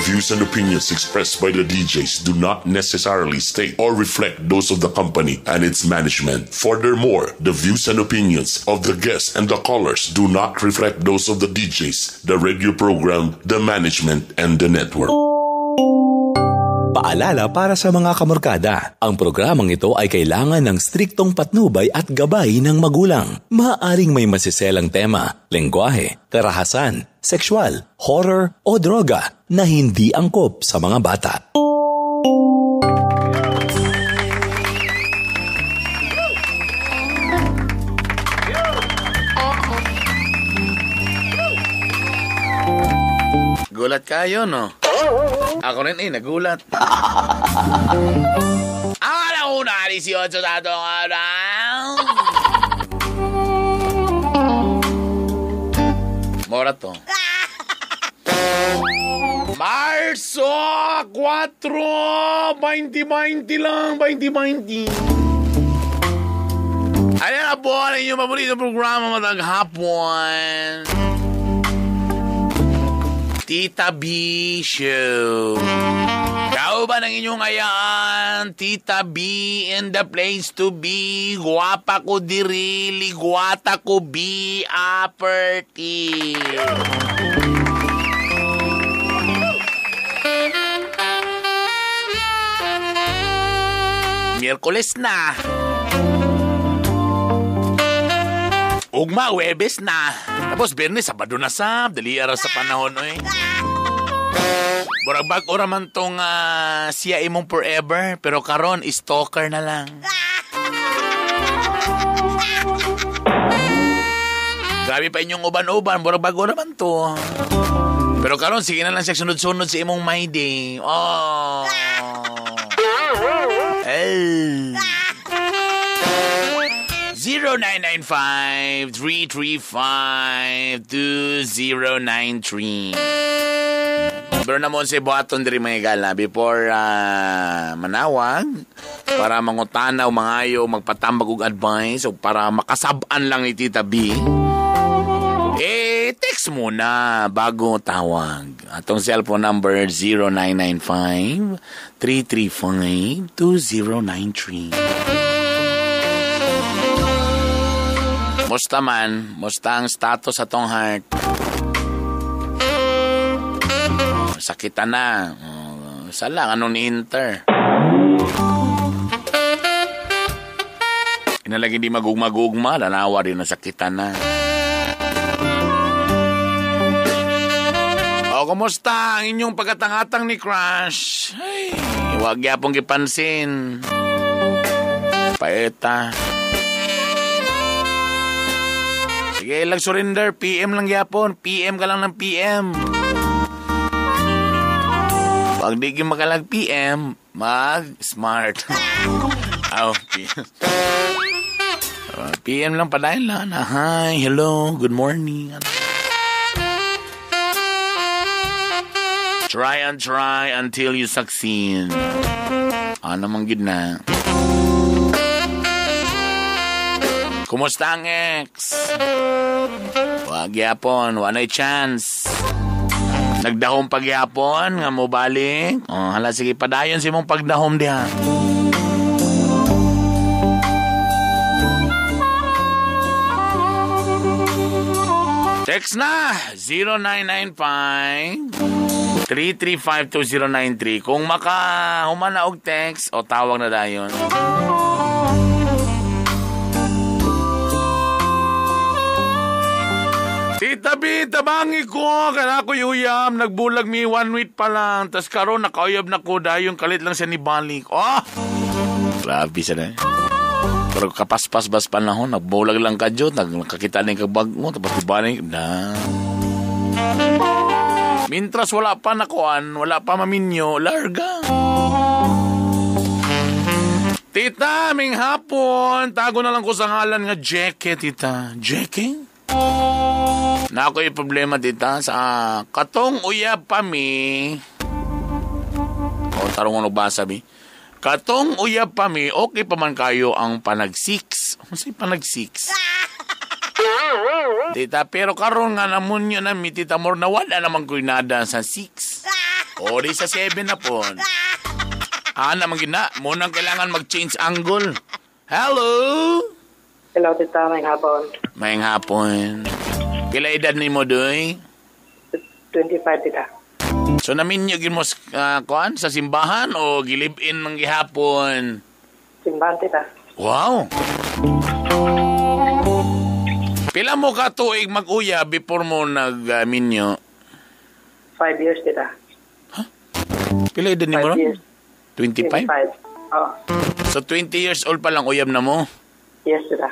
views and opinions expressed by the DJs do not necessarily state or reflect those of the company and its management. Furthermore, the views and opinions of the guests and the callers do not reflect those of the DJs, the radio program, the management, and the network. Paalala para sa mga kamorkada, ang programang ito ay kailangan ng striktong patnubay at gabay ng magulang. Maaaring may masiselang tema, lengguwahe, karahasan, sexual, horror o droga na hindi angkop sa mga bata. Gulat kayo, no? Ako rin nagulat. Ang alauna, 18 sa itong araw. Mora to. Marso 4, 2020 lang, 2020. Ayan na po, ang inyong paborito programa maghapon. Tita B Show. Kau ba ng inyong ayaan? Tita B in the place to be. Guwapa ko diri, ligwata ko be aperti. Miyerkules na. Ugma, Webes na. Tapos Bernes, Sabado na sab. Dali ara sa panahon, oy. Buragbag ora man tong siya imong forever. Pero karon stalker na lang. Grabe pa inyong uban-uban. Buragbag ora man to. Pero karon sige na lang siya sunod-sunod sa imong my day. Oh. Hey. 0995-335-2093. Pero naman si buhaton diri mga gala before manawag para mangutanaw mangayo magpatambag og advice o para makasab-an lang ni Tita B. Text muna bago tawag. Atong cellphone number 0995-335-2093. Musta man? Musta ang status atong heart? Sakitan na. Sala, anong ni-inter? Inalagi di magugma-gugma, lanawa rin na sakitan na. O, kumusta ang inyong pagkatangatang ni Crush? Ay, huwag yapong kipansin. Paeta. Sige, lang surrender. PM lang yapon. PM ka lang ng PM. Pag di ka makalag PM, mag-smart. PM. PM lang padayon lang. Hi, hello, good morning. Try and try until you succeed. Ano mang gid na. Kumusta ang ex? Wag yapon, wanay chance. Nagdahom pagyapon, nga mo balik. Hala, sige, padayon si mong pagdahom diha. Text na, 0995-335-2093. Kung humana og text, o tawag na dayon. Tita B, tabangi ko. Kana ko yuyam. Nagbulag mi 1 week pa lang. Tas karon nakauyab na ko dahil kalit lang siya ni balik. Oh! Grabe siya na. Pero kapaspas-bas panahon. Nagbulag lang ka dyan. Nakakita na yung kabag mo. Tapos ibalik na. Mintras wala pa nakuan. Wala pa maminyo. Larga. Tita, ming hapon. Tago na lang ko sa ngalan nga Jeke, tita. Jeke? Na ako yung problema dita sa katong uyab pa mi. O tarong ano ba sabi? Katong uyab pa mi, okay pa man kayo ang panag-6. Masay panag-6? Tita, pero karon nga namon nyo na mi, tita, more na wala naman ko'y nada sa 6. O, di sa 7 na po. Naman gina. Munang kailangan mag-change angle. Hello? Hello, tita. May hapon. Mayang hapon. Kila edad ni mo, doy? 25, tita. So, naminyo mo kuan sa simbahan o gilib-in mang gihapon? Simbahan, tita. Wow! Pila mo ka tuig mag-uya before mo nag-minyo? 5 years, tita. Pila edad ni mo? 5 years. 25? 25. Oh. So, 20 years old pa lang uyab na mo? Yes, tita.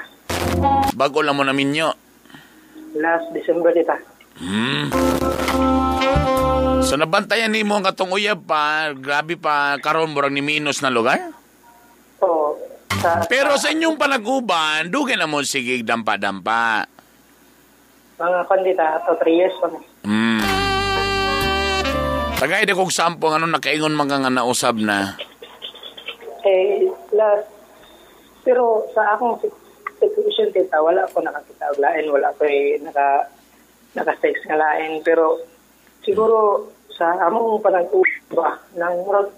Bago lang mo naminyo? Last December, tita. So, nabantayan ni mo ang katong uyab pa, grabe pa, karon murag ni minus na lugar? Oo. Pero sa inyong panaguban, dugay na mo sige dampa-dampa. Mga kandita, 3 years pa na. Tagay de kong sampung, nakaingon mga nga nausab na? Last. Pero sa akong situation, tita, wala ako nakakita og lain, wala ako naka-sex nga lain. Pero siguro sa among panag-uba ng murag,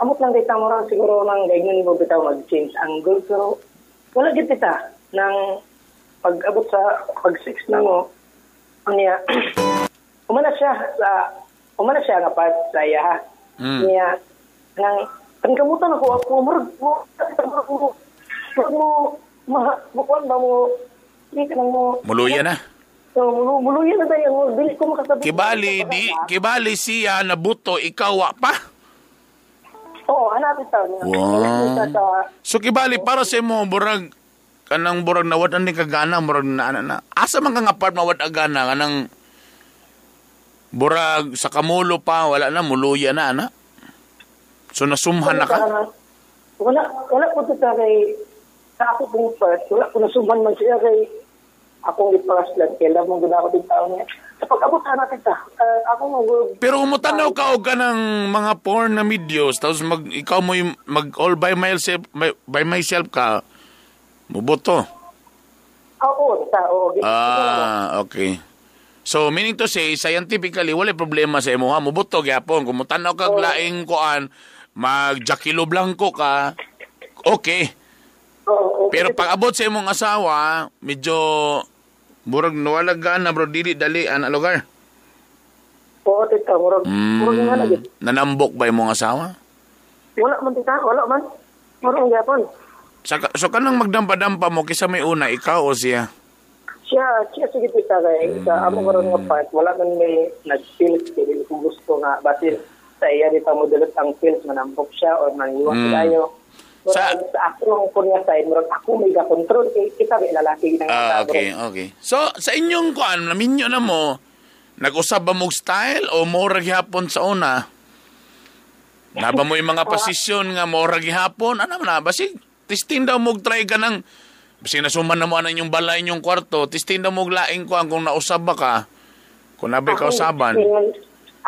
amot lang tita, murag siguro nang gayon mo bitaw mag-change angle. Pero wala gid tita nang pag-abot sa pag-sex na mo, niya, umana siya nga part sa iya. Niya, nang kamutan ako, murag mo, makuan ba mo, hindi ka nang mo. Muluya na? So, muluya na tayo, dili ko makasabi. Kibali siya na buto, ikaw wa pa? Oo, hanapin tayo niya. Wow. So, kibali, para sa mo, burag, kanang burag nawad ang kagana, burag na. Asa man ka nga part mawad agana, kanang burag sa kamulo pa, wala na, muluya na, ana? So, nasumhan na ka? Wala po ito kay, sa ako pong first, wala po nasumhan man siya kay, akong iparas lang, kailan mong gina ako din tao niya. Sa pag-abutan natin ta, pero umutanaw ka o ka ng mga porn na videos, tapos ikaw mo mag all by myself ka, muboto. Oo. Okay. So, meaning to say, scientifically, wala problema sa imo ha. Muboto, gyapon. Kung mutanaw kag laing kuan, mag-jakilo blanco ka, okay. Pero pag abot sa imong asawa, medyo murag nawalag na bro, dili dali ana lugar. Oo, tita, murag nga lagi. Nanambok ba imong asawa? Wala man tita, wala man. Murag gyapon. So kanang magdampa-dampa mo kisa may una, ikaw o siya? Siya sige tita kay sa amo karon nga part, wala man may nag-feel kay kung gusto nga basin sa iya dito mo dulot ang feels manambok siya or maniwan tayo. Sa akong kunya side, murag ako may ga-control kita may lalaki nang okay. So sa inyong kuan naminyo na mo, nag-usab ba mo style o mura gihapon sa una? Naba mo yung mga posisyon nga mura gihapon, ano na basig testing daw mo try ka ng basig nasuman na mo na inyong balay inyong kwarto, testing daw mo laing kuan kung nausab ba ka, kung nabi ka usaban.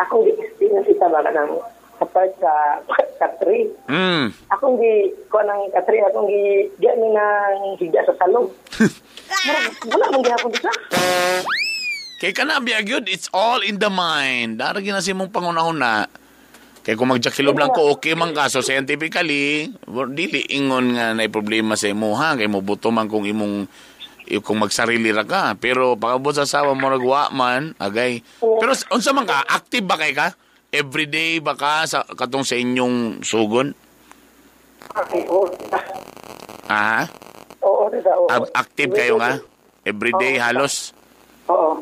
Ako testing kita ba nang kapag sa 3. Akong ko nang ka-3, akong gani nang higa sa salong. Wala mong gihapon dito. Kay ka na, biyagyod, it's all in the mind. Daragin na si mong pangunahuna. Kaya kung magjakilo lang ko, okay man ka. So, scientifically, dili ingon nga na problema sa imo, ha? Kaya mo buto man kung kung magsarili ra ka. Pero, pagabot sa asawa mo, nagwa man, agay. Pero, unsa man ka, active ba kay ka? Everyday ba ka katong sa inyong sugon? Oo. Aha? Oo. Active kayo nga? Everyday halos? Oo.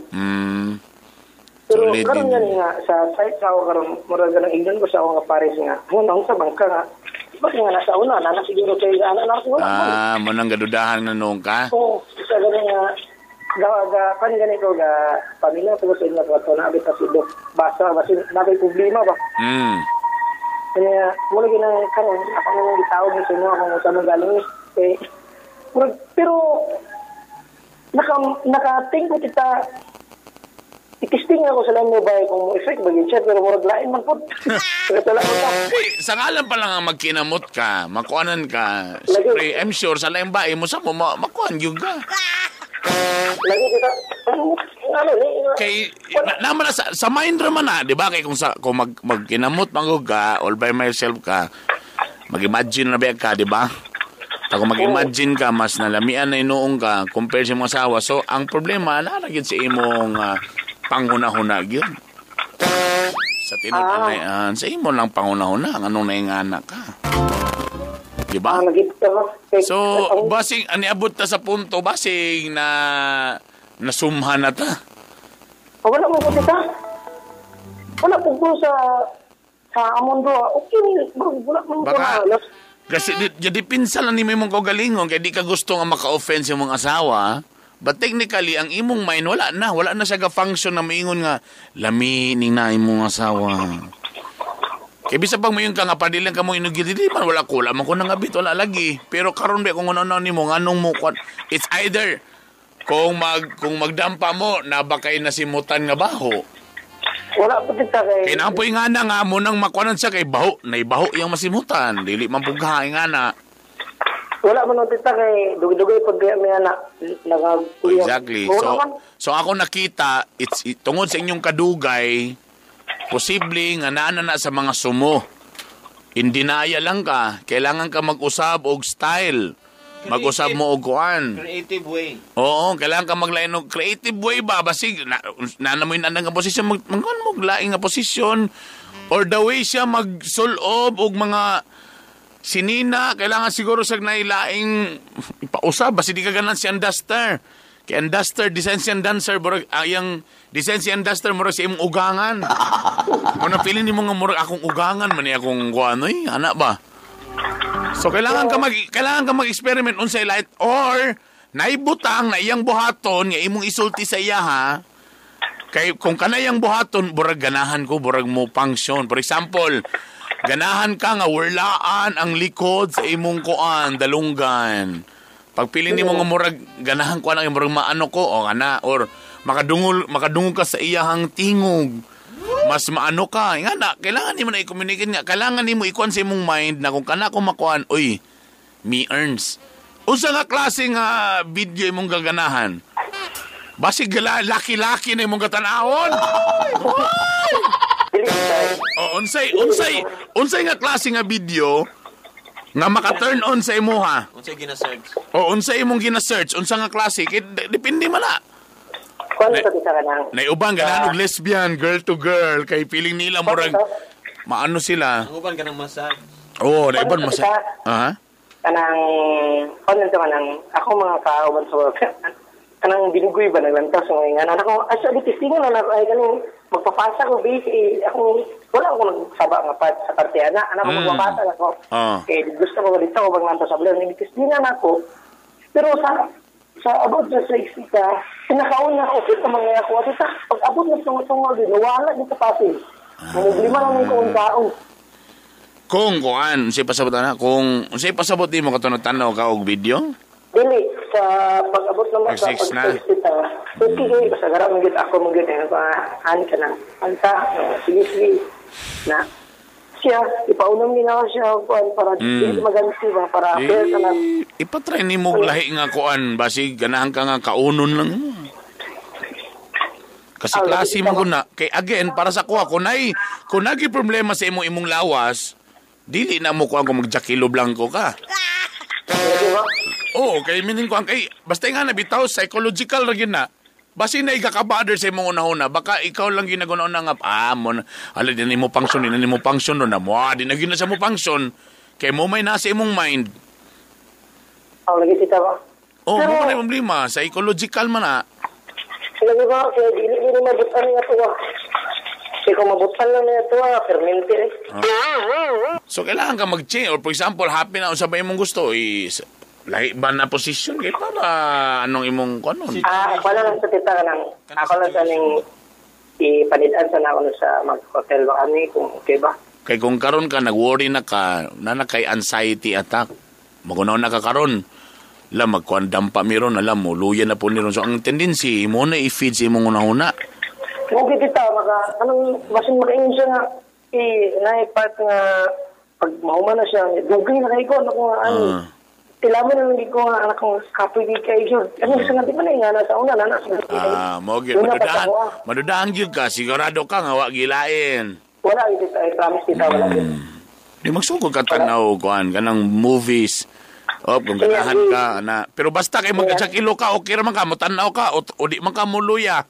Pero karon nga sa site sa ako karon murag nang ignon ko sa ako nga pares nga. Hunong sa bangka nga. Bakit nga nasa una na siguro kay ana na ko. Mo nang gadudahan na nung ka? Oo. Sa ganun nga kan ganito ga pamilya ko sa inyo ko na abita si Dok basa basin nagay problema ba. Kaya mula ginang karon ako nang gitawag ni sa inyo kung sa mga galing pero naka-think ko kita itisting ako sa lang mobile kung effect bagay siya pero murag lain man po. Sa ngalan pa lang ang magkinamot ka, makuanan ka. Siyempre, I'm sure sa laing bae mo sa mo makuan yung ka. Lagi kita ano ni. Kay naman sa mind raman na, di ba? Kay kung magkinamot magug ka, all by myself ka, mag-imagine na ba ka, di ba? Kung mag-imagine ka, mas nalamian na inuong ka compare sa mga asawa. So, ang problema, nalagyan sa imong panghuna-huna yun. Sa tinatanayan, sa imo lang panghuna-huna, anong naingana ka. Di ba? So, basing, aniabot ta sa punto, basing na nasumhan na ta. Wala mo po kita. Wala po sa amon do. Okay, wala mo po na. Kasi jadi pinsan lang ni mo imong kaugalingon kaya di ka gusto nga maka-offense yung mga asawa. But technically, ang imong mind, wala na siya ga-function na maingon nga, lami ni na imong asawa. Kaya bisa pag mayon ka nga, padilang ka mo inugid, di man, wala ko, lamang ko nangabit, wala lagi. Pero karon ba, kung ano-ano ni mo, anong mo, it's either, kung magdampa mo, nabakay na simutan nga baho. Wala po kita kay... Kaya napoy nga na nga mo nang makuanan siya kay baho, naibaho yung masimutan, dili man pughain nga na. Wala mo nung tita kay dugay-dugay pag may anak. Exactly. So ako nakita, tungod sa inyong kadugay, posible nga na sa mga sumo. Indinaya lang ka. Kailangan ka mag-usab og style. Mag-usab mo og kuan. Creative way. Oo, kailangan ka maglain og creative way ba? Basig, nanamoy na nga posisyon. Maglaing nga posisyon. Or the way siya magsulob og mga sinina, kailangan siguro sa nailaing ipausab. Basi di ka ganan si Anduster. Kaya Anduster, design si Anduster, yung design si Anduster, murag si imong ugangan. Kung napilin mo nga murag akong ugangan, mani akong kuanoy, anak ba? So, kailangan ka mag-experiment unsay light or naibutang na iyang buhaton, nga imong isulti sa iya, ha? Kay, kung kanayang buhaton, burag ganahan ko, burag mo function. For example, ganahan ka nga warlaan ang likod sa imong kuan, dalunggan. Pagpili nimo nga murag ganahan ko ang murag maano ko o ana or makadungol ka sa iyahang tingog. Mas maano ka. Nga na, kailangan nimo na i-communicate nga. Kailangan nimo ikuan sa imong mind na kung kana ko makuan, oy, me earns. Unsa nga klase nga video imong gaganahan? Basig laki-laki na imong gatanahon. Unsay nga klase nga video nga maka-turn on sa imuha. Unsay gina-search? Unsay imong gina-search, unsa nga klase, depende man na. Kuan sa bisa kanang. Naiuban ganahan og lesbian, girl to girl, kay feeling nila murag maano sila. Ang uban kanang massage. Oo, naiuban massage. Ha? Kanang kanang ako mga kauban sa kanang binugoy ba naglantas ng mga anak ko. Asa di testingan na ay kanang magpapasa ko busy. Ako wala ako nagsaba nga pat sa kartiana. Anak ko magpapasa ako. Eh gusto ko dito ko maglantas sa bler. Testingan ako. Pero sa abot sa 60 ka, pinakauna ko sa mga ako. At pag abot na tungol din, wala dito pasing. Lima lang ko ang taong. Kung kuan, unsay pasabot na? Kung unsay pasabot di mo katunog-tanaw ka og video? Dili, sa pag-abot naman sa pag-sita, sige, basta gara magigit ako magigit, ani ka na, anta, sige, na, siya, ipaunang ginawa siya, para hindi maganti ba, para fair ka na. Ipatry ni mo lahi nga kuan, basig, ganahan ka nga kaunon lang mo. Kasi klase mo ko na, kay again, para sa kuha, kung nagi problema sa imong lawas, dili na mo kuha kung magjakilo blanco ka. Oo, kay meaning ko kay basta nga nabitaw psychological ra gyud na. Basi na igakabader sa imong una-una, baka ikaw lang ginaguna nga mo ala din mo function na mo di na gyud na sa mo function kay mo may nasa imong mind. Lagi kita ba? Oh, mo na problema, psychological man na. Lagi ba kay dili mabutan niya to. Kaya kung mabutan lang niya ito, permente eh. So, kailangan ka mag-change. Or for example, happy na sabay mong gusto, is lahi ba na position? Kaya para anong imong kanon? Wala lang sa tita ka lang. Ako lang saning ipanidaan sa na ako sa mag-hotel ba kami, kung okay ba? Kaya kung karon ka, nag-worry na ka, na kay anxiety attack, magunaw na ka karon, alam, magkuandam pa miron, alam mo, luya na po niron. So, ang tendency, mo na i-feed sa imong una-una. Okay, tita, anong masin makaingin siya nga, na part nga, pag mauma na siya, dugay na kayo ko, ano nga, Tilaman na hindi ko nga anak kong kapoy di kayo yun. Ano gusto nga di man nga nasa una na nasa. Madudahan yun ka. Sigurado ka nga, wag gilain. Wala, I promise kita, wala yun. Di magsugod ka tanaw, kuhan, ka ng movies. Kung ganahan ka, na. Pero basta kayo magkasakilo ka, okay naman ka, matanaw ka, o di man ka muluya.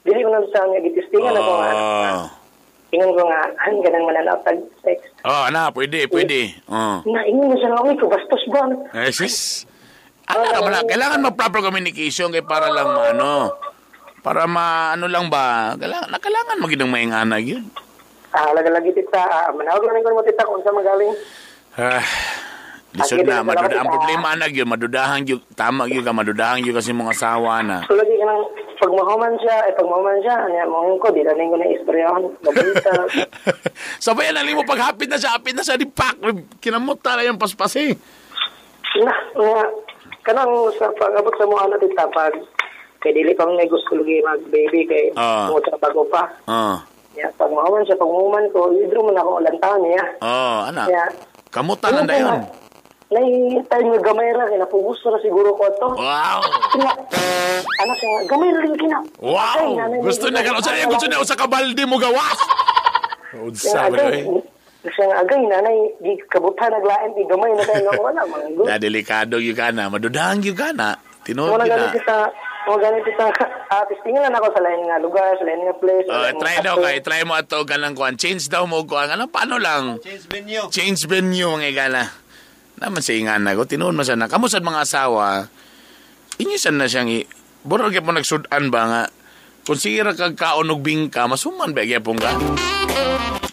Dili ko nang sa nga, gitistingan ako nga. Ingon ko nga, ka nang mananaw tag-sex. Pwede. Ingon mo siya nga, uy, bastos ba? Sis. Kailangan ma-proper communication kay para lang para lang ba, kailangan magiging mainganag yun. Lagi tita, manawag lang ko mo tita kung saan magaling. Lisod na, ang problema na yun, madudahan yun, tama yun ka, madudahan yun kasi mga asawa na. So lagi ka nang, pag mahuman siya, mong ko, di na ko na istoryahan, mabalita. Sabayan na mo, pag hapit na siya, di pak, kinamot na yung paspasi. Kanang sa pag-abot sa mga tita, pag, kay dili pang may gusto lagi mag-baby, kay mo sa bago pa. Pag mahuman siya, pag mahuman ko, idro mo na ako lantaw niya. Anak, kamutan na yun. Tayo nga gamay ra, kinapugusto na siguro ko ito. Wow! Anak siya nga, gamay ra rin kina. Wow! Gusto niya sa kabaldi mo gawas! Sabi ko eh. Siya nga, agay, nanay, di kabuta naglain, di gamay na tayo nga wala, manggo. Delikado yung kana, madudahan yung kana. Tinood yun na. Mga ganit kita, testingan ako sa lain nga lugar, sa lain nga place. Try mo ato ganang kuhan. Change daw mo kuhan. Paano lang? Change venue, mga gala. Naman sa ingan na ko, tinuon mo sana. Kamusta mga asawa, inyo na siyang burag mo nagsudan ba nga, kung sira kag kaunog bingka, masuman ba kaya pong ka?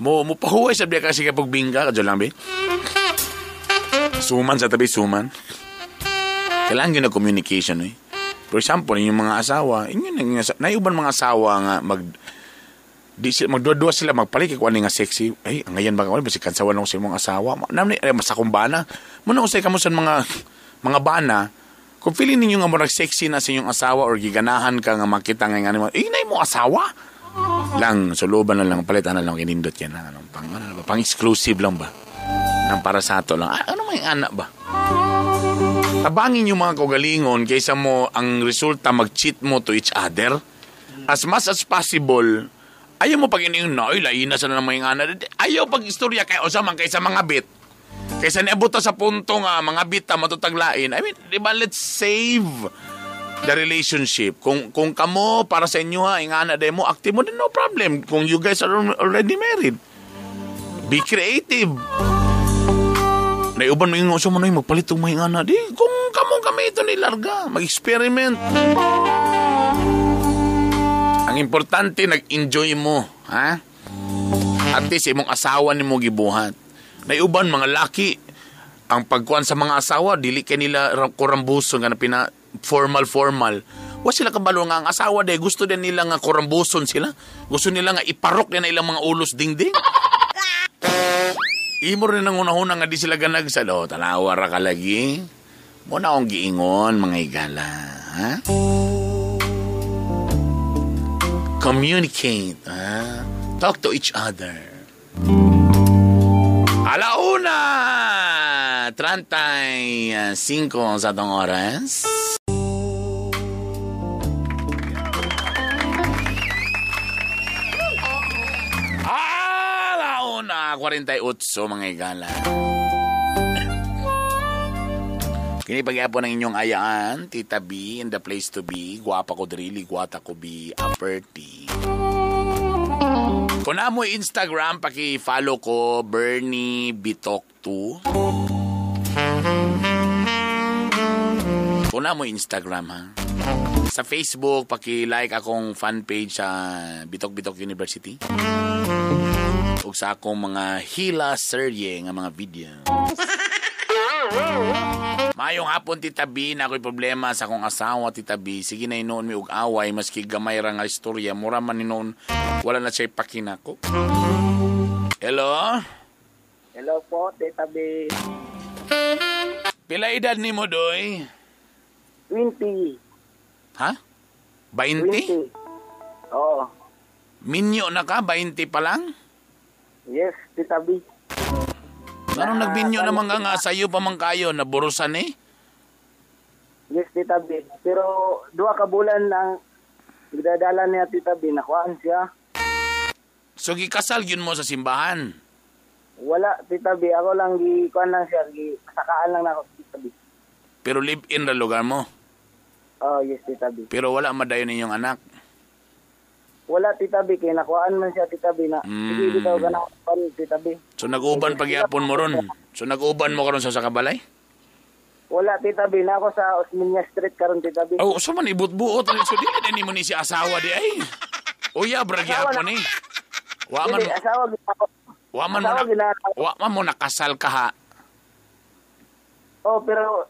Mo pahuway sa biya kasi kapag bingka, kadyo lang ba? Suman sa tabi, suman. Kailangan yun na communication eh. For example, yung mga asawa, naiuban mga asawa nga magdua sila magpalit kung ano nga sexy. Ay, ngayon ba kasi kansawan ako sa mga asawa. Masakumbana. Muna ko sa kamusan mga bana, kung feeling ninyo nga marag sexy na sa inyong asawa or giganahan ka nga makita nga nga inay mo asawa. Lang, suluban na lang, palitan na lang, kinindot yan. Pang-exclusive lang ba? Nang para sa ato lang. Ano may anak ba? Tabangin yung mga kagalingon kaysa mo ang resulta mag-cheat mo to each other. As much as possible, ayaw mo pag iniyong lain na sana ng mga anak. Ayaw pag-istorya kayo sa mga bit. Kaysa niabot sa punto nga, mga bit na matutaglain. I mean, diba, let's save the relationship. Kung kamo, para sa inyo ha, ingana mo, active mo din, no problem. Kung you guys are already married, be creative. Naiuban mo yung oso mo na yung magpalit ng mga ingana. Di, kung kami ito nilarga, mag-experiment. Ang importante, nag-enjoy mo, ha? At least, imong asawa ni mo gibuhat. Naiuban, mga laki, ang pagkuhan sa mga asawa, dili kay nila kurambuson, nga na formal. Wa sila kabalo nga ang asawa, day gusto din nila nga kurambuson sila. Gusto nila nga iparok na ilang mga ulos dingding. Imo rin ang una-una nga di sila ganagsalo. Tanawa ra ka lagi. Muna akong giingon, mga igala. Ha? Communicate. Ha? Talk to each other. Alauna! 35 sa itong oras. Alauna! 48 mga igala. Kini pag-iapon ng inyong ayaan, Tita B, in the place to be, guwapa ko drili, guwata ko be, aperti. Kung na mo Instagram, paki-follow ko, Bernie Bitok 2. Kung na mo Instagram, ha? Sa Facebook, paki-like akong fan page sa Bitok University. O sa akong mga hila serye nga mga video. Mayong hapon, Tita B, na ako'y problema sa akong asawa, Tita B. Sige na inoon mi og away, maski gamay ra nga istorya. Mura man inoon, wala na siya'y pakinako. Hello? Hello po, Tita B. Pila edad ni mo, Doy? 20. Ha? 20? Oo. Minyo na ka? 20 pa lang? Yes, Tita B. Anong nagminyo naman nga sa'yo pa man kayo? Naburusan eh? Tita B. Pero 2 ka bulan ang gidadala niya Tita B, nakuhaan siya. So gikasal yun mo sa simbahan. Wala Tita B, ako lang gikuan lang siya, sakaan lang na ako Tita B. Pero live-in ra lugar mo. Oh, yes Tita B. Pero wala madayon ninyong anak. Wala Tita B, kaya nakuhaan man siya Tita B na. Sige, bitaw ganang Tita B. So nag-uban pagyapon mo ron. So nag-uban mo karon sa Sakabalay? Wala Tita B, na ako sa Osmeña Street karon Tita B. Oh, so man ibut-buot rin. So dili na mo ni si asawa di ay. Uya bragyapon ni. Wa man Hindi, asawa ginako. wa man mo wa man mo nakasal ka ha. Oh, pero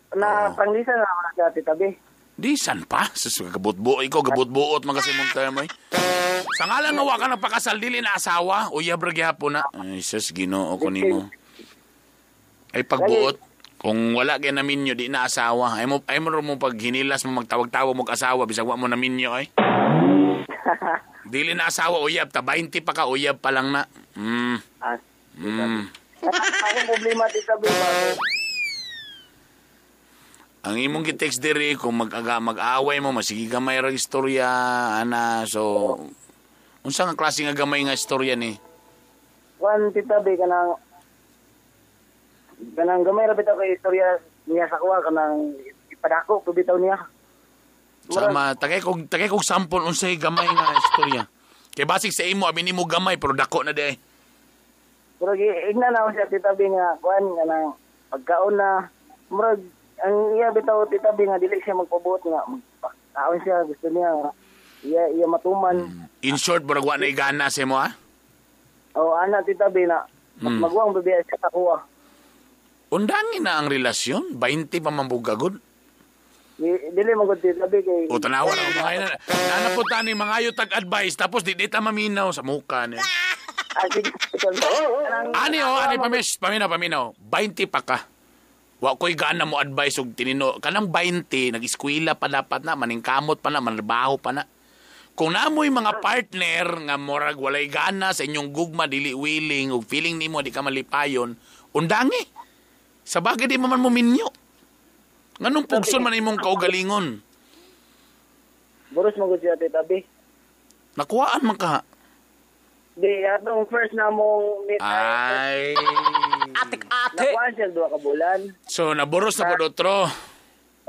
pranglisan na ako na siya Tita B. Di san pa? Sus gabut-buot ikaw gabut-buot man kasi mong termo eh. Sa ngalan nga wa ka nagpakasal dili na asawa. Uya bragyapon na. Ay sus Ginoo ko nimo. Ay pagbuot kung wala kay naminyo di na asawa. Ay mo pag hinilas mo magtawag-tawag mo asawa bisag wa mo naminyo ay. Dili na asawa uyab ta 20 pa ka uyab pa lang na. Akong problema Tita B. Ang imong gi-text diri kung mag-away mo masigi gamay ra istorya ana so unsa nga klase nga gamay nga istorya ni? Juan Tita B kanang gamay ra bitaw kay istorya niya sa kuha kanang ipadako ko bitaw niya. Sama tagay kog sample unsay gamay nga istorya. Kay basig sa imo abi nimo gamay pero dako na di. Pero igna na ako siya Tita B nga kuan kanang pagkaon na murag ang iya bitaw Tita B nga dili siya magpabuot nga magpakaon siya gusto niya iya matuman. In short murag wa na igana sa imo ha? O ana Tita B na magwang bibiya siya sa kuha. Undangin na ang relasyon 20 pa man bugagod. Dili mo gud Tita B kay O tanawa na mga ina. Nanapunta ni mga ayo tag-advice tapos di ta maminaw sa muka ni. sige. Ani paminaw. 20 pa ka. Wa ko'y gana mo advice og tinino. Kanang 20, nag-eskwela pa dapat na, maningkamot pa na, manarbaho pa na. Kung naamoy mga partner nga morag walay gana sa inyong gugma, dili willing, og feeling nimo di ka malipayon, undangi. Sa bagay di man mo minyo. Nganong pugson man imong kaugalingon? Boros mo gud siya Tita B. Nakuhaan man ka. Di atong first na mong meet Ay. Atik-ate. nakuha siya 2 ka bulan. So, naburos na po otro.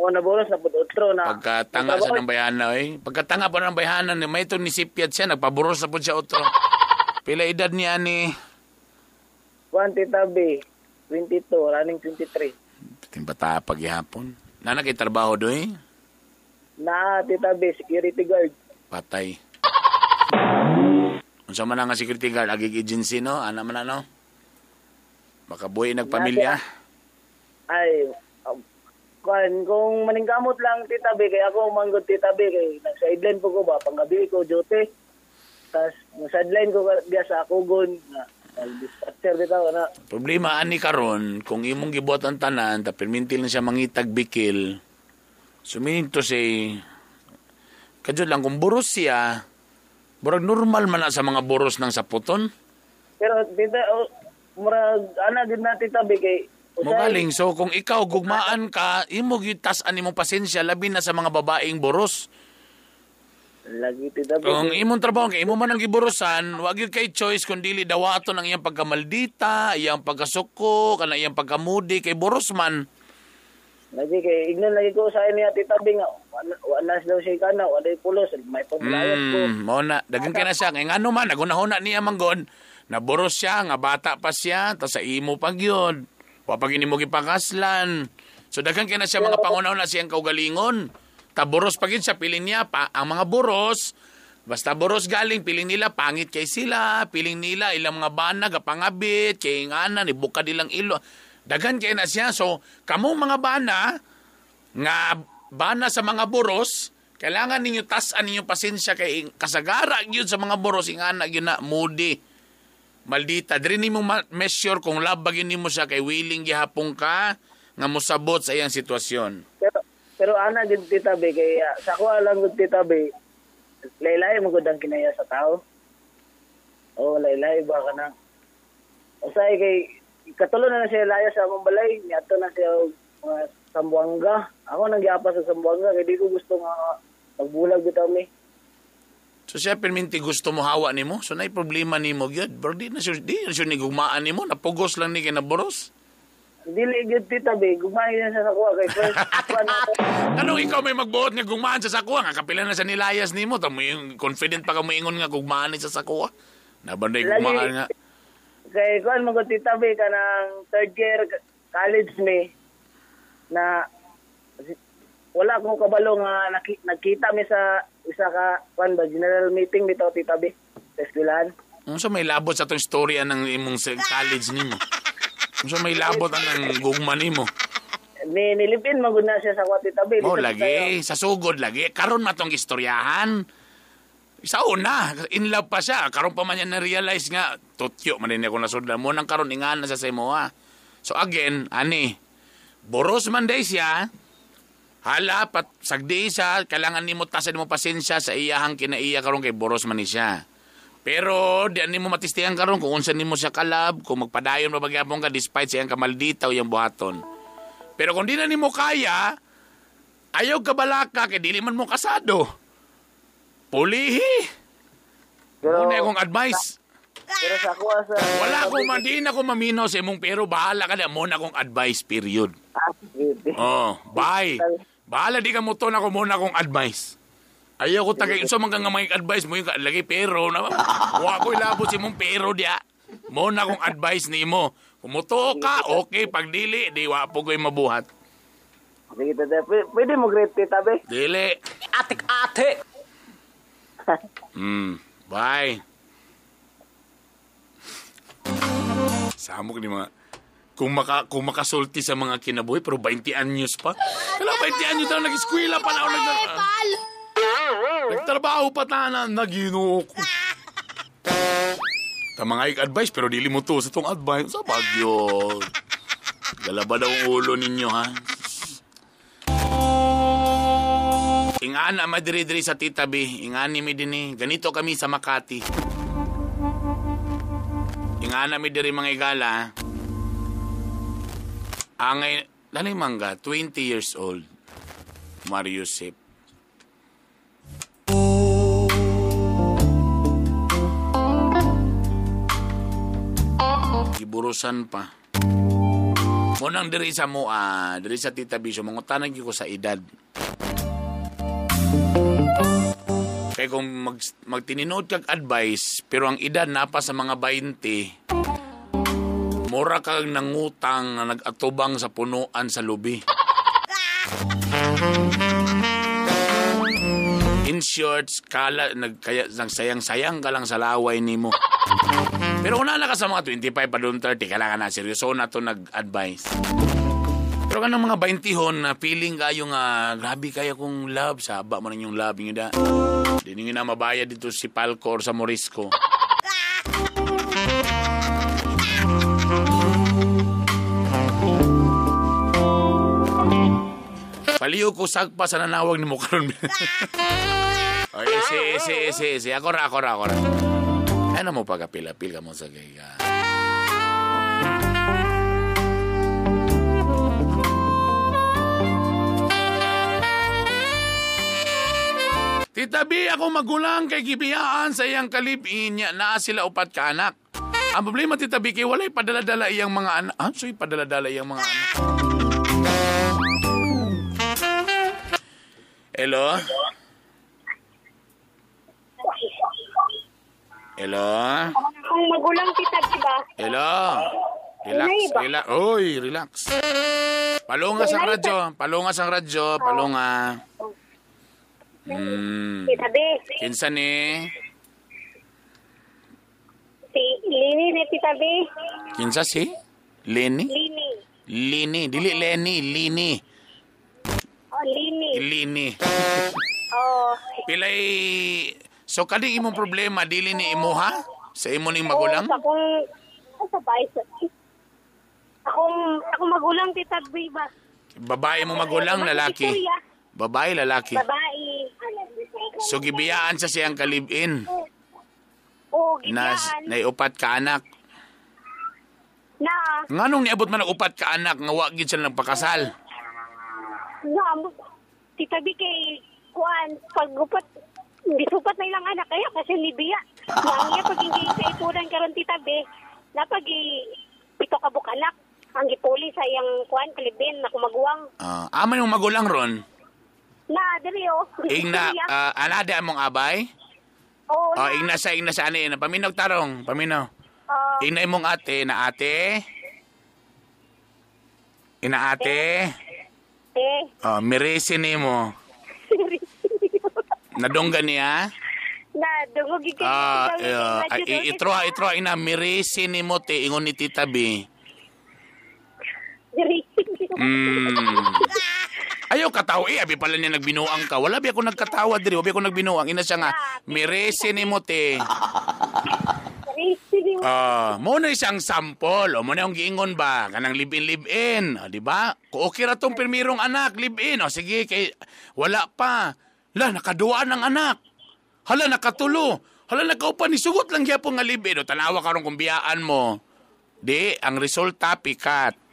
O naboros na pud otro na. Pagkatanga sa ng bayana, eh. Pagkatanga pa ng bayanan, may ito nisipyat siya, nagpaburos na po siya otro. Pila edad niya ni... Juan Tita B, 22, running 23. Timbata paghihapon. Na trabaho doy? Na Tita B, security guard. Patay. Unsa man nga security guard, agig agency, no? Ana man ano? Makabuhi nagpamilya. Ay, kung maningkamot lang Tita B, kaya ako manggod Tita B, kay nag-sideline po ko ba, panggabi ko duty. Tapos, nag-sideline ko diya sa Akugon, dispatcher bitaw na. Problema ani karon kung imong gibuhat ang tanan, ta permintil na siya mangitag bikil. Sumining to say, kadyo lang kung buros siya, burag normal man na sa mga buros ng saputon. Pero Tita, murag, din na Tita B, kay Magaling. So, kung ikaw gugmaan ka, imo gitas-an imong pasensya, labi na sa mga babaeng boros. Lagi Tita B. Kung imong trabaho, kay imo man ang giburosan, wag yun kay choice, kung dili dawaton ang iyang pagkamaldita, iyang pagkasuko, kana iyang pagkamudi, kay boros man. Lagi kay, ignan lagi ko sa niya Tita B nga, wala daw siya kana, wala pulos, may paglayot ko. Mona, dagan ka na siya. Ngay ngano man, nagunahuna niya manggon, naboros siya, nga bata pa siya, tas sa imo pag yun. Wapag mo gipakaslan. So dagan kay na siya mga pangunaw na siyang kaugalingon. Taboros pag yun siya, piling niya pa. Ang mga boros, basta boros galing, piling nila, pangit kay sila, piling nila, ilang mga bana, gapangabit, kay ngana, nibuka nilang ilo. Dagan kay na siya. So, kamong mga bana, nga bana sa mga boros, kailangan ninyo tasan ninyo pasensya kay kasagara yun sa mga boros, ingana yun na, moody. Maldita, diri nimo measure kung labagin nimo siya kay willing gihapon ka nga mosabot sa iyang sitwasyon. Pero ana gid Tita B, kay sa ko lang gud Tita B, laylay mo gud ang kinaya sa tao. O laylay ba kana? Usay kay katulo na siya laya sa among balay, niadto na siya Sambuanga. Ako nagyapa sa Sambuanga kaya di ko gusto nga magbulag bitaw mi. So siya perminti gusto mo hawa nimo. So nay problema nimo gyud. Bro di na siya ni gugmaan nimo, napugos lang ni kinaboros. Dili gyud tita be, gumay na sa kuha kay first one ako. Anong ikaw may magbuot nga gugmaan sa sakuha nga kapila na sa nilayas nimo, tamo yung confident pa ka moingon nga gugmaan ni sa sakuha. Nabanday gugmaan nga. Kay kuan mo tita be kanang third year college me na wala akong kabalo nga nakita mi sa isa ka kuan ba general meeting bitaw tita be sa eskwelahan. Unsa may labot sa tong storya ng imong college nimo? Unsa may labot ang gugma nimo? Nilipin magud na siya sa kuan tita be. Oh, lagi sa sugod lagi. Karon matong istoryahan. Sa una, in love pa siya. Karon pa man niya na-realize nga, tutyo man din ako nasudlan mo nang karon ingan na sa imoha. So again, ani, boros man day siya, hala, sagdi siya, kailangan ni mo tasan mo pasensya sa iyahang kinaiya karon kay boros man ni siya. Pero, di ani mo matistihan karon kung unsa nimo siya kalab, kung magpadayon mabagyapon ka despite siyang kamalditaw yung buhaton. Pero kung di na nimo kaya, ayaw ka balaka kay dili man mo kasado. Pulihi! Muna akong advice. Pero sa kuha sa Wala ko man, di na ko maminaw sa imong pero bahala ka na. Muna akong advice, period. Oh, bye. Bahala di ka mo to na ko muna akong advice. Ayaw ko tagay. So man nga mga advice mo yung lagi pero. Huwag ko ilabot si mong pero diya. Muna akong advice ni mo. Kung muto ka, okay. Pag dili, di wapo ko'y mabuhat. Sige tita, pwede mo grade tita be? Dili. Atik-ate. Bye. Samok ni mga kung makasulti sa mga kinabuhi pero 20 anyos pa. Kala 20 anyos na nag-eskwela pa na ako nagtrabaho pa na naginoo ko. Tamang advice pero dili mo to sa tong advice. Sa bagyo. Galaba daw ang ulo ninyo ha. Ingana madiri-diri sa Tita B. Ingani mi din eh. Ganito kami sa Makati. Ingana mi diri mga igala. Angay, lalay mangga, 20 years old. Mario Sip. Iburusan pa. Munang diri sa mua, diri sa Tita B. So, mangutanan ko sa edad. Kaya kung magtininod kag advice, pero ang edad na pa sa mga 20, mura kag nangutang na nag-atubang sa punuan sa lubi. In short, kaya sayang-sayang ka lang sa laway nimo. Pero kung nala ka sa mga 25 pa doon 30, kailangan na seryoso na to nag-advice. Pero kanang mga 20 hon na feeling kayo nga grabe kaya kong love, saba man yung love nyo da. Di nyo na mabayad dito si Palco or sa Morisco. Paliw ko sagpa sa nanawag ni mo karon. Ay, si. Ako ra. Ano mo pagapil-apil ka mo sa gaya. Tita B, ako magulang kay gibiyaan sa iyang kalibin niya na sila upat ka anak. Ang problema, Tita B, kay walay padala-dala iyang mga anak. So'y padala-dala iyang mga anak. Hello? Hello? Ang magulang Tita B ba? Hello? Relax. Oy, relax. Palungas ang radyo. Tita B. Kinsa ni? Si Lini ni Tita B. Kinsa si? Lini? Lini. Dili Lenny, Lini. Oh, Lini. Oh. Pilay... So, kadi imong problema, dili ni imo ha? Sa imo ning magulang? Akong magulang Tita B ba? Babae mo magulang, lalaki? Babae, lalaki? Babae. So, gibiyaan sa siyang kalibin? Oo, gibiyaan. Na upat ka anak? Na. Nganong niabot man ang upat ka anak nga wag gid sila nagpakasal? No, Tita B kay kuan paggupat gisupat na ilang anak kaya kasi libiya. Nang iya pag hindi sa ituran karon Tita B, napag pito ka bukanak. Ang gipuli sa iyang kuan kalibin na kumaguwang. Aman yung magulang ron? Na, diri o. Igna, anada mong abay? Oo, na. Igna sa ani. Paminaw tarong, paminaw. Igna mong ate, na ate? Ina ate? Mirisin mo. Nadunggan niya? Na, dungog Itro, ina, mirisin mo te, ingon ni Tita B. Ayaw katawa abi pala niya nagbinuang ka. Wala bi ako nagkatawa diri, wabi ako nagbinuang. Ina siya nga, mirese ni mo te. Mo na isang sample. O mo na yung giingon ba? Kanang live-in. Di ba? Kung okay ra tong pirmirong anak, live-in. O sige, kay wala pa. Hala, nakaduaan ng anak. Hala, nakatulo. Hala, nakaupan. Isugot lang gyapon nga live-in. O tanawa karon kung biyaan mo. Di, ang resulta, pikat.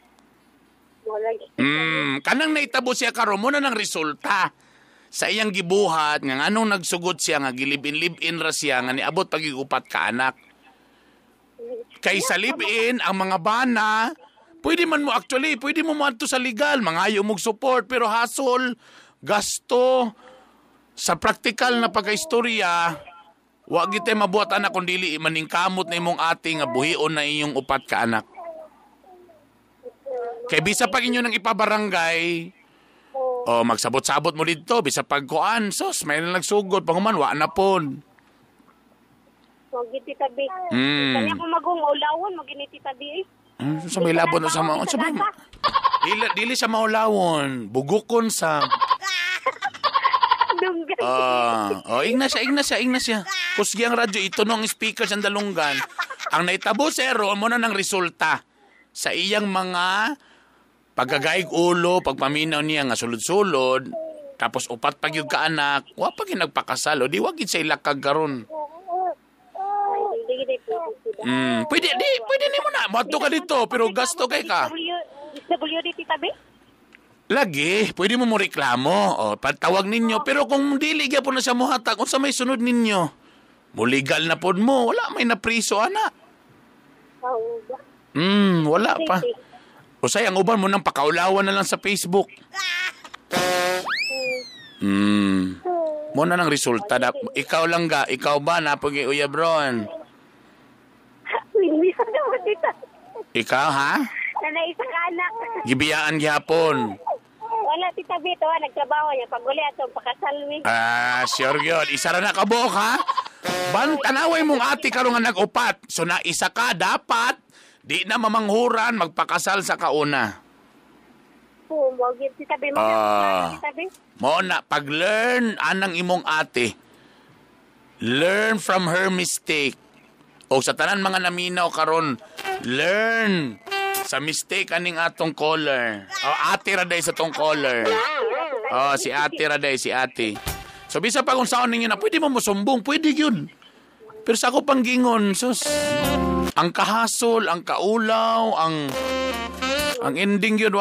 Kanang naitabo siya karon mo na ng resulta sa iyang gibuhat nga anong nagsugod siya nga gilibin-libin ra siya nga niabot pagigupat ka anak. Kay sa live-in ang mga bana pwede mo adto sa legal mangayo mog support pero hassle, gasto sa practical na pagkaistorya wa gid tay mabuhat anak kun dili maningkamot na imong ate nga buhion na inyong upat ka anak. Kay bisa pag inyo nang ipabarangay, magsabot-sabot mo dito, bisa pagkuan, sos, may nagsugod, panguman, wa na pon. Magiti tabi. Kanya kung mag-ulawon, maginiti tabi So may labon na sa mga, dili sa maulawon, bugukon sa... Igna siya. Kusgi ang radyo, ito nung speakers ang dalunggan. Ang naitabo zero, mo na ng resulta sa iyang mga pagkagaig ulo, pagpaminaw niya nga sulod-sulod, tapos upat pag yung kaanak, wa pag yung nagpakasal, o di wagid sa ilakag karon. Pwede ni mo na, mato ka dito, pero gasto kay ka. WD tabi? Lagi, pwede mo reklamo, patawag ninyo, pero kung dili gya po na siya muhatag, kung sa may sunod ninyo, muligal na po mo, wala may napriso, ana. Wala pa. Usay, ang uban mo nang pakaulawan na lang sa Facebook. Mo na ng resulta. Ikaw lang ga, ikaw ba na pag-iuyab ron? Hindi sa naman dito. Ikaw, ha? Na isang anak. Gibiyaan gyapon. Wala, Tita Bito, nagtrabaho niya. Pag-uli atong pakasalwi. Sure yun. Isa ra na kabok, ha? Tanaway mong ate karon nga nag-upat. So na isa ka, dapat di na mamanghuran magpakasal sa kauna. Mogit Tita B. Mo na, pag-learn anang imong ate. Learn from her mistake. O sa tanan mga naminaw karon, learn sa mistake aning atong caller. Ate raday sa tong caller. Si ate raday, si ate. So bisa pa kung saan ninyo na pwede mo musumbong, pwede yun. Pero sa ako pang gingon, sus, ang kahasol, ang kaulaw, ang ending yun,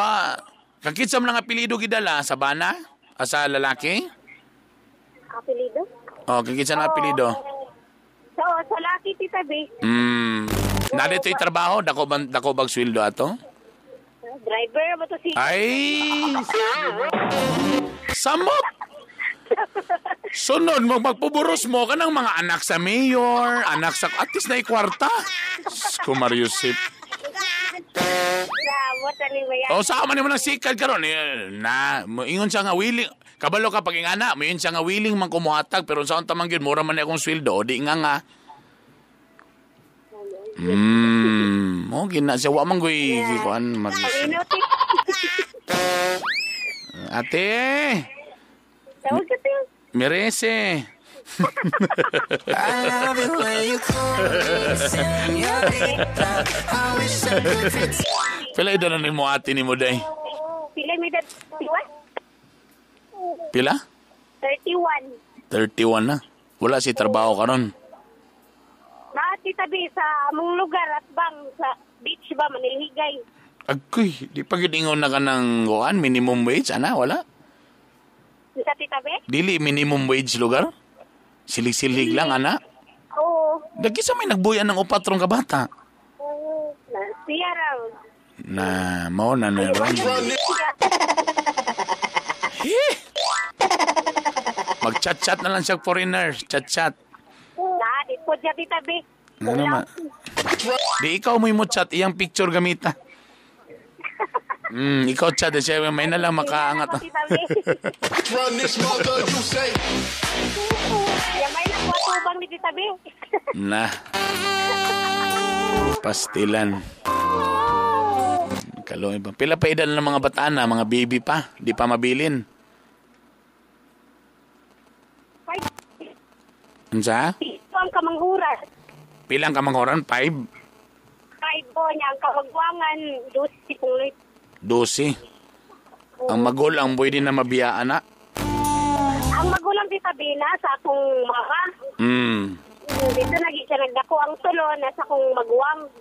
kakitsam lang apelido gidala sa bana? Sa lalaki? Apelido? Kakitsam lang apelido. So, sa laki, Tita B. Narito yung trabaho? Dako bag sweldo ato? Driver ba to si... Ay! Samot! Sunod mo, magpuburos mo ka ng mga anak sa mayor, anak sa... At least na ikwarta. Kumariusip. Sama naman ng sikad karon ingon siya nga willing, kabalo ka pag ingana, mayon siya nga willing man kumuhatag, pero saan tamang yun, mura man akong sweldo, o di nga. Gina siya, wa man goy, kuhan, ate! Tawag ka tayo. Merese. I love it when you call me señorita. I wish I could pretend. Pila ito na mo ate ni mo, day? Pila may 31? Pila? 31. 31 na. Wala si trabaho karon. Tita tabi sa among lugar at bang sa beach ba manilhigay. Agoy, di pa gid ingon na ka ng minimum wage, ana, wala? Tita Be? Dili minimum wage lugar? Silig-silig lang, ana? Oo. Dagi sa may nagbuyan ng upatrong kabata. Siya raw. Na, mao na ron. Mag-chat-chat na lang siya foreigner. Chat-chat. Di po siya, Tita Be. Ano naman? Di ikaw mo chat, iyang picture gamita. Ikaw chat, siya may na lang makaangat. Tita Be. Run this mother, you say. Yan may nakuha ni Tita Be. Na. Pastilan. Kaloy ba? Pila pa edad ng mga bataan na, mga baby pa. Di pa mabilin. Ansa? Ito ang kamanghuran. Pilang kamanghoran? 5? 5 po niya ang kawagwangan. 12. Ang magulang boy din na mabiyaan na. Ang magulang Tita Be na sa akong mama. Dito siya nagdako ang tulo na sa akong maguwang.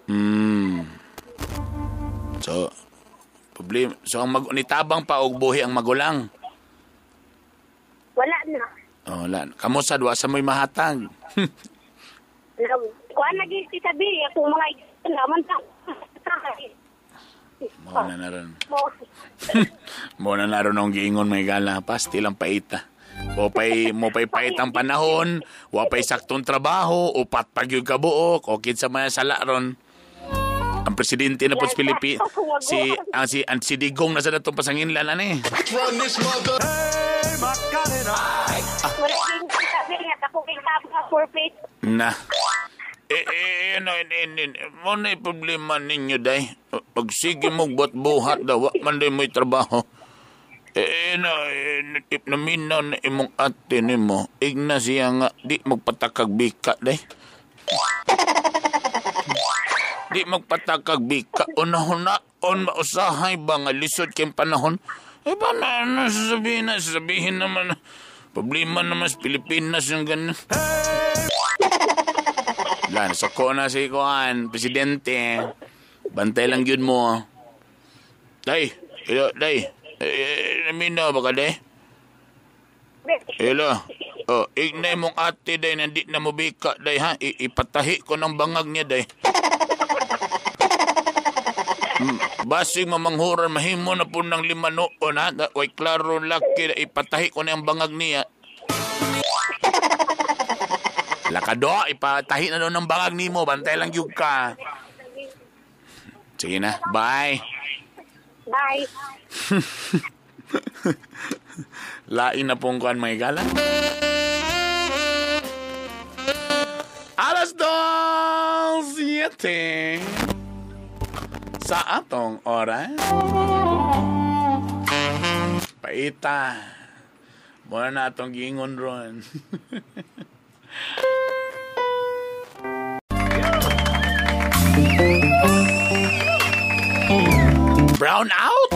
So, problem. So, nitabang pa og buhi ang magulang. Wala na. Oh, wala. Kamusta duwa sa mo'y mahatag? Kuha lagi Tita Be. Akong mga naman sa Mo na naroon. Mo na naroon ang giingon may gala. Pasti lang paita. Mo pay pait ang panahon. Wapay saktong trabaho. Upat pagyog kabuok. O kinsa man sa laron. Ang presidente na po sa Pilipinas, si Digong na sa datong pasanginlan na eh. Run this mother. Wala din Tita Be. At ako kintabang for face. Na. Mo na problema ninyo, day. Pag sige mong buhat daw, man day mo'y trabaho. Naminaw na imong ate ni mo. Igna siya nga, di magpatakag bika, day. Di magpatakag bika. Unahon mausahay ba nga lisod kayong panahon? Ba na, sasabihin naman. Problema naman sa Pilipinas yung ganun. Lan, soko na si Kuan, presidente. Bantay lang yun mo. Day. Naminaw ba ka, day? Hello. Ignay mong ate, day, nandit na mo bika, day, ha? Ipatahi ko ng bangag niya, day. Basig mamanghuran, mahimo na po ng 5 noon, ha? Way klaro laki, ipatahi ko na yung bangag niya. Lakado, ipatahi na doon ng bangag ni mo. Bantay lang yung ka. Sige na, bye. Bye. Lain na pong kuhan mga gala. Alas 2:07 sa atong oras. Paita. Muna na atong gingon ron. Brown out?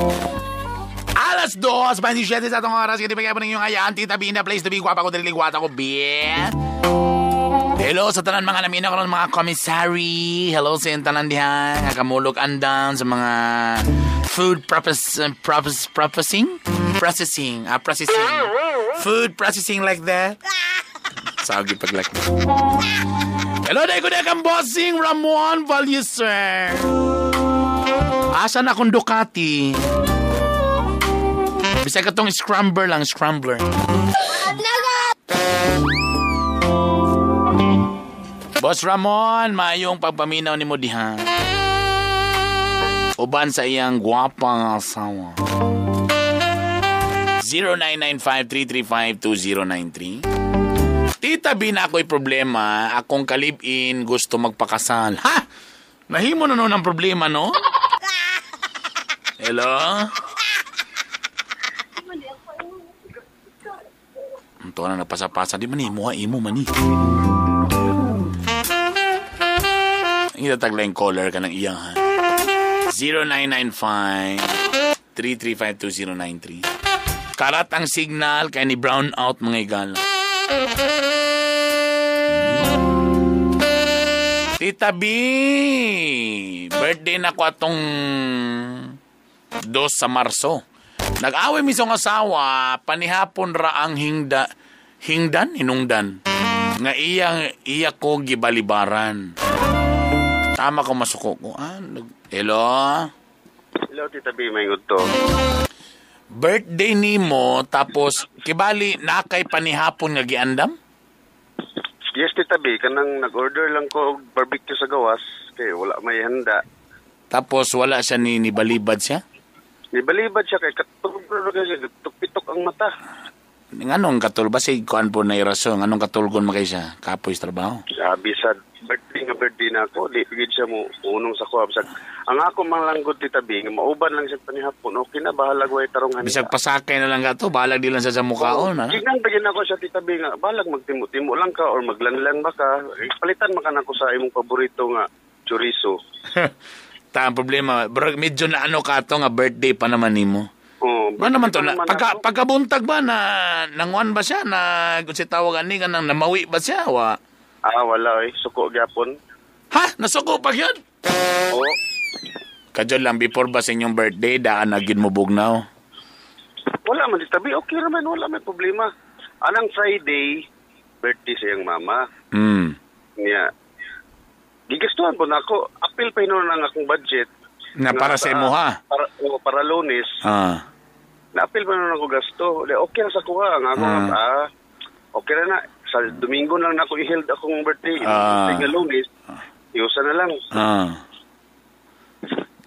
Alas 2:27 sa atong oras. Kitipagay po ninyong hayaan. Tita Be in the place to be. Guwapa ko, daliligwata ko, bien. Hello sa tanan mga namina ko ng mga commissary. Hello sa yung tanan dihan. Nakamulog andan sa mga food processing. Food processing like that. Sagi paglak. Hello, day ko na kang bossing Ramon Valuser. Asa na akong Ducati? Bisa ka tong scrambler. Boss Ramon, maayong pagpaminaw ni mo diha. Uban sa iyang gwapang asawa. 0995-335-2093. Tita Be na ako'y problema. Akong kalib-in gusto magpakasal. Ha? Nahimo na noon ang problema, no? Hello? Ito na napasa-pasa. Di man imo mani. Itatagla yung caller ka ng iyang, ha? 0995-335-2093. Karat ang signal kaya ni brown out mga igala. Tita B, birthday na ko atong 2 sa Marso. Nag-away misong asawa, panihapon ra ang hinungdan, nga iya ko gibalibaran. Tama ko masuko ko. Hello? Hello, Tita B, may to. Birthday nimo, tapos kibali nakay panihapon nga giandam? Yes, Tita B, kanang nag-order lang ko og barbecue sa gawas, kay wala may handa. Tapos wala siya nibalibad siya? Nibalibad siya kay pitok ang mata. Nganong katul ba si kuan po na iraso? Nganong katulgon mo kay siya? Kapoy sa trabaho? Sabi sa birthday na ako, di pigid siya mo unong sa kuha. Ang ako manlanggod, Tita B, nga mauban lang siya panihapon, okay na, bahalag way tarungan. Bisag pasakay na lang gato, bahalag di lang sa mukhaon, ha? Tignan bagin ako siya, Tita B, nga bahalag magtimo-timo lang ka or maglanlan ba ka. Palitan man ka na ko sa imong paborito nga chorizo. Ta ang problema, bro, medyo na ano ka to nga birthday pa naman nimo. Ba naman to na pagkabuntag ba na nanguan ba siya na kung si tawagan ni kanang namawi ba siya wa? Wala suko gyapon. Ha, nasuko pa gyud? Oo. Kadyo lang before ba sa inyong birthday daan na gyud mo bugnaw? Wala man Tabi, okay raman, wala may problema. Anang Friday birthday sa iyang mama. Niya. Gigastuhan po na ako. Apil pa hinunan ang akong budget. Na para sa imo ha? Para Lunes. Na-apil pa hinunan ako gasto. Okay na sa kuha. Okay na na. Sa Domingo lang na ako i-held akong birthday. Sa Lunes. Iusan na lang.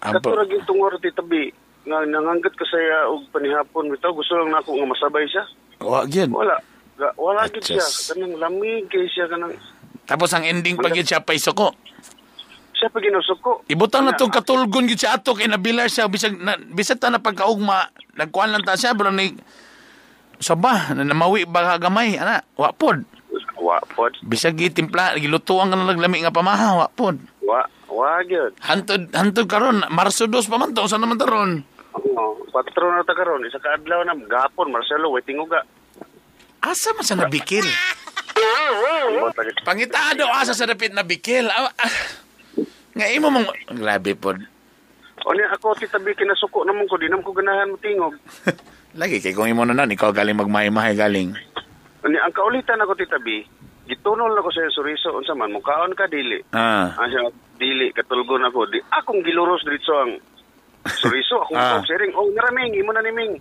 Katurag yung tungwar, Tita B. Nanganggat ka saya og panihapon. Bitaw, gusto lang na ako nga masabay siya. Wala gid siya. Kanang lamig kay siya kanang. Tapos ang ending pag yun siya pa isuko. Siya pa ginusuko. Ibutang na itong katulgon yun siya ato kay nabilar siya. Bisag ta na pagkaugma. Nagkuhan lang ta siya. Pero saba, namawi ba gamay. Wapod. Bisag gitimpla. Gilutuan ka na naglami nga pamaha. Wapod. Yun. Hantod karon Marso 2 pa man to. Saan naman taron? 4 na ta karon. Isa ka adlaw na. Gapon, Marcelo. Waiting uga. Asa man sa nabikil? Pangitado asa sa dapit na bikil. Nga imo mong grabe pod. Ako Tita B kinasuko naman ko, di naman ko ganahan mo tingog. Lagi kay kung imo nanon ikaw galing magmahay-mahay galing. Ang kaulitan ako Tita B, gitunol ako sa suriso unsa man mukaon ka dili. Siya dili katulgon ako. Di akong giluros dito ang suriso akong sharing. Naraming imo na niming.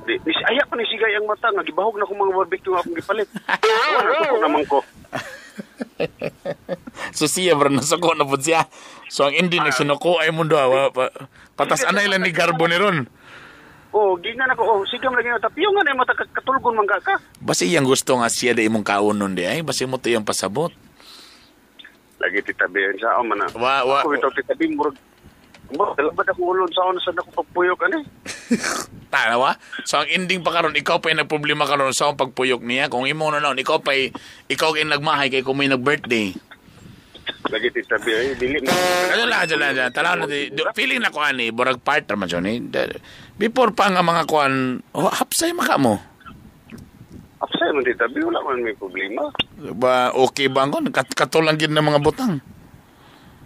Di ayak pa ni sigay ang mata nga gibahog na ko mga barbecue akong gipalit. Nasuko naman ko. So siya bro, nasuko na po siya. So ang hindi nagsunuko ay mundo. Patas anay lang ni Garbo ni Ron. Gingan ako. Sigam lagi na tapiyo nga na mata katulgon man ka. Basi iyang gusto nga siya da imong kaunon di ay. Basi mo to yung pasabot. Lagi titabihan sa man na. Ako ito titabihin mo. Dalabad ako ulon sa ako na ako pagpuyok Tanawa? So ang ending pa karon ikaw pa yung nagproblema karon sa akong pagpuyok niya. Kung imo na noon, ikaw yung nagmahay kay kung may nag-birthday. Lagi titabi, dili mo. Dala. Talaw na feeling na ko ani, borag part naman siya ni. Before pa nga mga kuan, hapsay maka mo. Hapsay mo titabi, wala man may problema. Ba, okay ba ang katulang gid ng mga butang?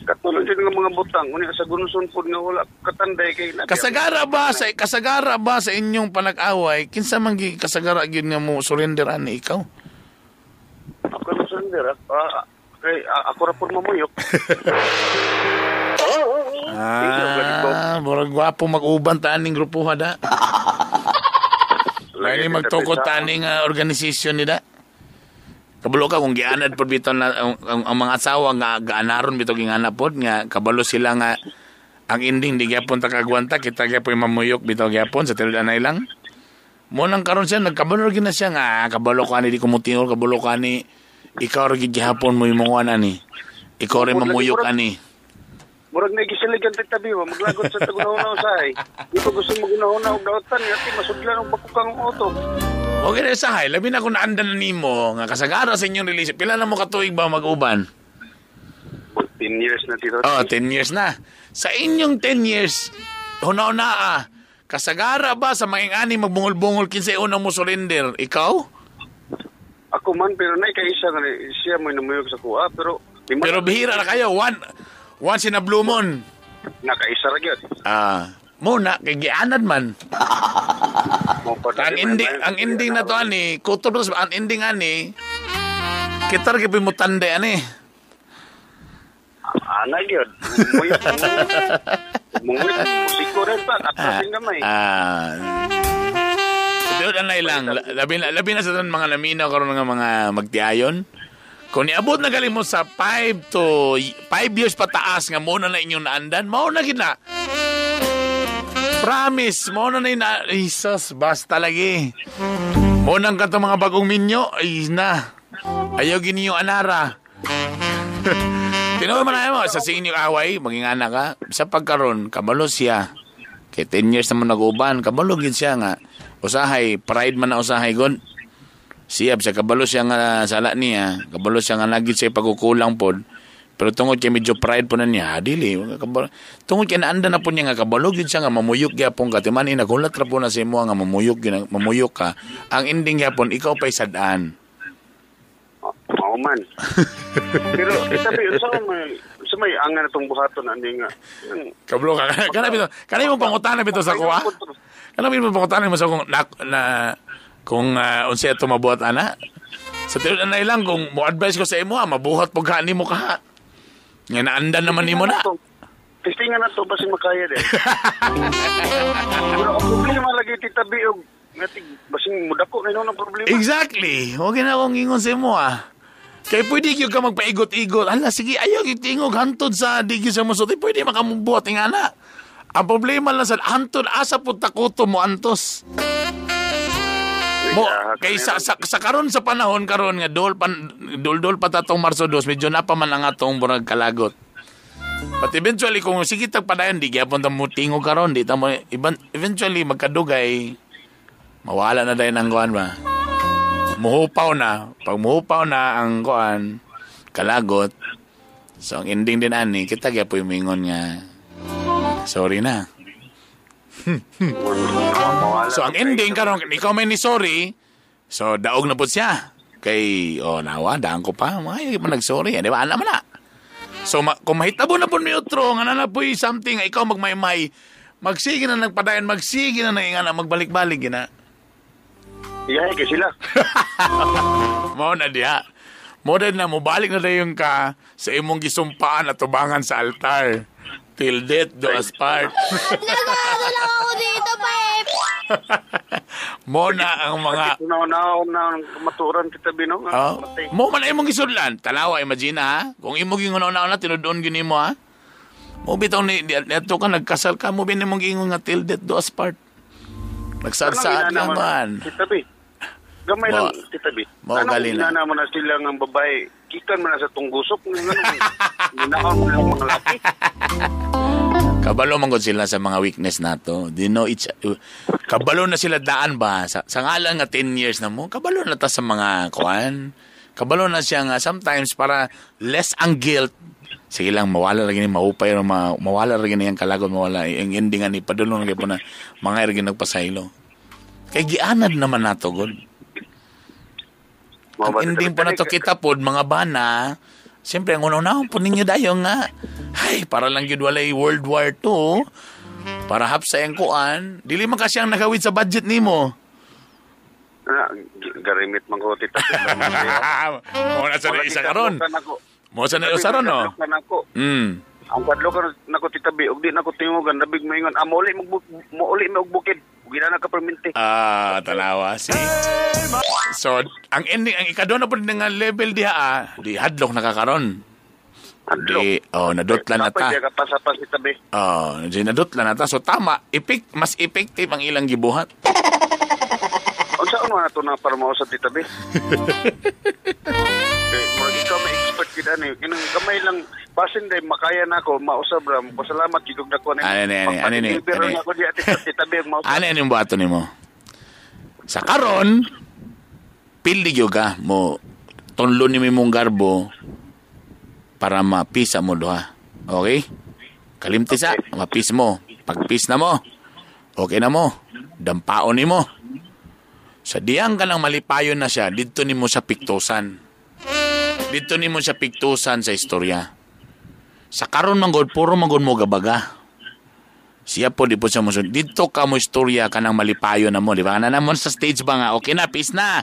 Katulad din ng mga butang, unya sa gunuson po nga wala katanday kay na. Kasagara ba sa inyong panag-away? Kinsa man gi kasagara gyud nga mo surrender ani ikaw? Ako na surrender. Kay ako ra pud mamuyok. Murag gwapo mag-uban ta aning grupo da. Lagi magtukod ta aning organisasyon ni da. Kabalo ka kung gianad pod bitaw na ang mga asawa nga gaanaron bitaw ginganap pod nga kabalo sila nga ang ending di gyapon ta kagwanta kita gyapon mamuyok bitaw gyapon sa tilda na lang. Mo nang karon siya nagkabalo gid na siya nga kabalo ka ni di kumutingol kabalo ka ni ikaw ra gid gyapon mo imong ani. Ikaw rin mamuyok ani. Murag na gisiligan tabi mo maglagot sa tagunaw usahay. Ito gusto mo gunahuna og daotan nga masudlan og bakukang auto. Okay na sahay, labi na kung naandan na nimo nga kasagara sa inyong release. Pila na mo katuig ba mag-uban? 10 years na tito. 10 years na. Sa inyong 10 years, huna-una kasagara ba sa maing-ani magbungol-bungol kinsa unang mo surrender? Ikaw? Ako man, pero naikaisa nga siya mo namuyog sa kuha, pero bihira na kayo. Once in a blue moon. Nakaisa ra gyud. muna kay gianad man. Ang ending na to ani, kutob ang ending ani. Kita rin mo tanda ani. Ana gyud. Mungkin musiko rin pa atasin gamay. Ito na lang, labi na sa mga laminaw karon nga mga magtiayon. Kung niabot na galing mo sa 5 years pataas nga muna na inyong naandan, mao na gina. Promise, muna na yun na. Jesus, basta lagi. Muna ka mga bagong minyo, ay na. Ayaw gini yung anara. Tinawa man mo, sa singin yung away, maging anak ka. Sa pagkaroon, kabalo siya. Kaya 10 years naman nag-uban, kabalo gin siya nga. Usahay, pride man na usahay gon. Siyab sa kabalo siya nga sala niya, kabalo siya nga nagit siya pagkukulang pod. Pero tungod kay medyo pride po na niya, dili. Tungod kay naanda na po niya nga kabalo gid siya nga mamuyok gyapon ka. Timani nagulat ra po na si mo nga mamuyok ka. Ang ending gyapon ikaw pa'y sadaan. Mao man. Pero sabi sa may angan atong buhaton ani nga. Kablo ka. Kana mo pangutana bito sa kuha. Kana mo pangutana mo sa kung unsa ito mabuhat ana. Sa tinud na lang kung mo advice ko sa imo mabuhat pag kaani mo ka. Nga naandan naman nimo na. Testingan na to basin makaya din. Pero ang problema lagi titabi og natig basin mudako na ang problema. Exactly. Okay na akong ingon sa imo Kaya pwede kayo ka magpaigot-igot. Hala, sige, ayaw itingog hantod sa digyo sa musuti. Pwede makamubuhat ng ana. Ang problema lang sa hantod, asa po takuto mo antos. Mo, kay sa karon sa panahon karon nga dol pa tatong Marso 2, medyo na pa man ang atong burag kalagot. But eventually kung sige tagpadayon di gyapon ta mo tingog karon di ta mo eventually magkadugay mawala na dayon ang kuan ba. Muhupaw na. Pag muhupaw na ang kuan kalagot. So ang ending din ani kita gyapon mingon nga sorry na. So ang ending karon ikaw may ni sorry. So daog na pud siya. Kay nawa daan ko pa. May man nag-sorry, di ba? Ana man na. So kung mahitabo na pud mi utro nga na poy something ikaw magmaymay. Magsige na nagpadayon, magsige na nga magbalik-balik gina. Iyahe kay sila. Mao na diha. Modern na mo balik na dayon ka sa imong gisumpaan at tubangan sa altar. Till death do us part. Nagawala ako dito, Pep! Mo na ang mga... Naon na maturan kita binong. Mo man ay mong isudlan. Talawa, imagine ha. Kung imong gingon na tinudon gini mo ha. Mo bitaw ni dito ka nagkasal ka mo bin imong gingon nga till death do us part. Nagsaad naman. Titabi. Gamay lang titabi. Mo gali na. Ano na sila ng babae. Kikan man sa tunggusok ng minaon mo ng mga laki. Kabalo man gud sila sa mga weakness nato. Kabalo na sila daan ba sa ngalan nga 10 years na mo. Kabalo na ta sa mga kuan. Kabalo na siya nga sometimes para less ang guilt. Sige lang mawala ra gini maupay ra mawala ra gini ang kalagot mawala ang ending ani padulong gyud na mga ergi nagpasaylo. Kay gianad naman nato gud. Ang ending po na to kita po, mga bana, siyempre, ang unang po ninyo dayo nga, ay, para lang yun walay World War II, para hapsa yung kuan, dili man kasi ang nagawid sa budget ni mo. Garimit man ko, tita. Muna sa na isa karon. Muna sa na isa karon, no? Ang kadlo ka nako titabi, og di nako tingugan, nabig maingon, mauli mo bukid. Gina na ka perminti. Tanawa. See? So, ang ending, ang ikado na po nga level diha, di hadlok nakakaroon. Di, nadutlan na ta. Kapag ka pasapas itabi. Di nadutlan na ta. So, tama. Mas effective ang ilang gibuhat. Ang saan mo na ito na para mausap itabi? Murag ikaw may expert kita ni. Kinang kamay lang, basin day makaya na ako, mausap ram. Pasalamat, gigog na ko. Ano yung buhato ni mo? Sa karon, pildi ka mo, tunlo ni mong garbo para mapisa mo doha. Okay? Kalimtisa, mapis mo. Pagpis na mo, okay na mo. Dampaon ni mo. Sa diyang ka nang malipayon na siya, dito ni mo sa piktusan. Dito ni mo sa piktusan sa istorya. Sa karon manggod, puro manggod mo gabaga. Siya po, di po siya musunod. Dito ka mo istorya ka ng malipayo na mo, di ba? Namon sa stage ba nga, okay na, peace na.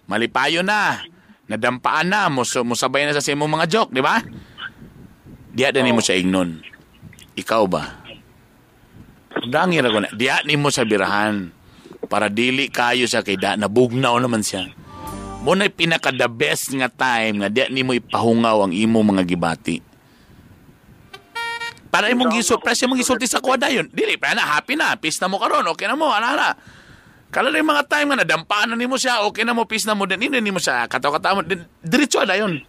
Malipayo na. Nadampaan na, musabay na sa simo mga joke, di ba? Diya din mo siya ignon. Ikaw ba? Dangira ko na. Diya ni mo sa birahan. Para dili kayo sa kay da, nabugnaw naman siya. Muna pinaka the best nga time nga diya ni mo ipahungaw ang imo mga gibati. Para imong gisurprise, imong gisulti sa kuwada yun. Dili, pa na, happy na. Peace na mo karon, okay na mo, ana. Kala yung mga time nga nadampaan na ni mo siya, okay na mo, peace na mo din. Hindi mo siya, kataw-kataw mo. Diretso na yun.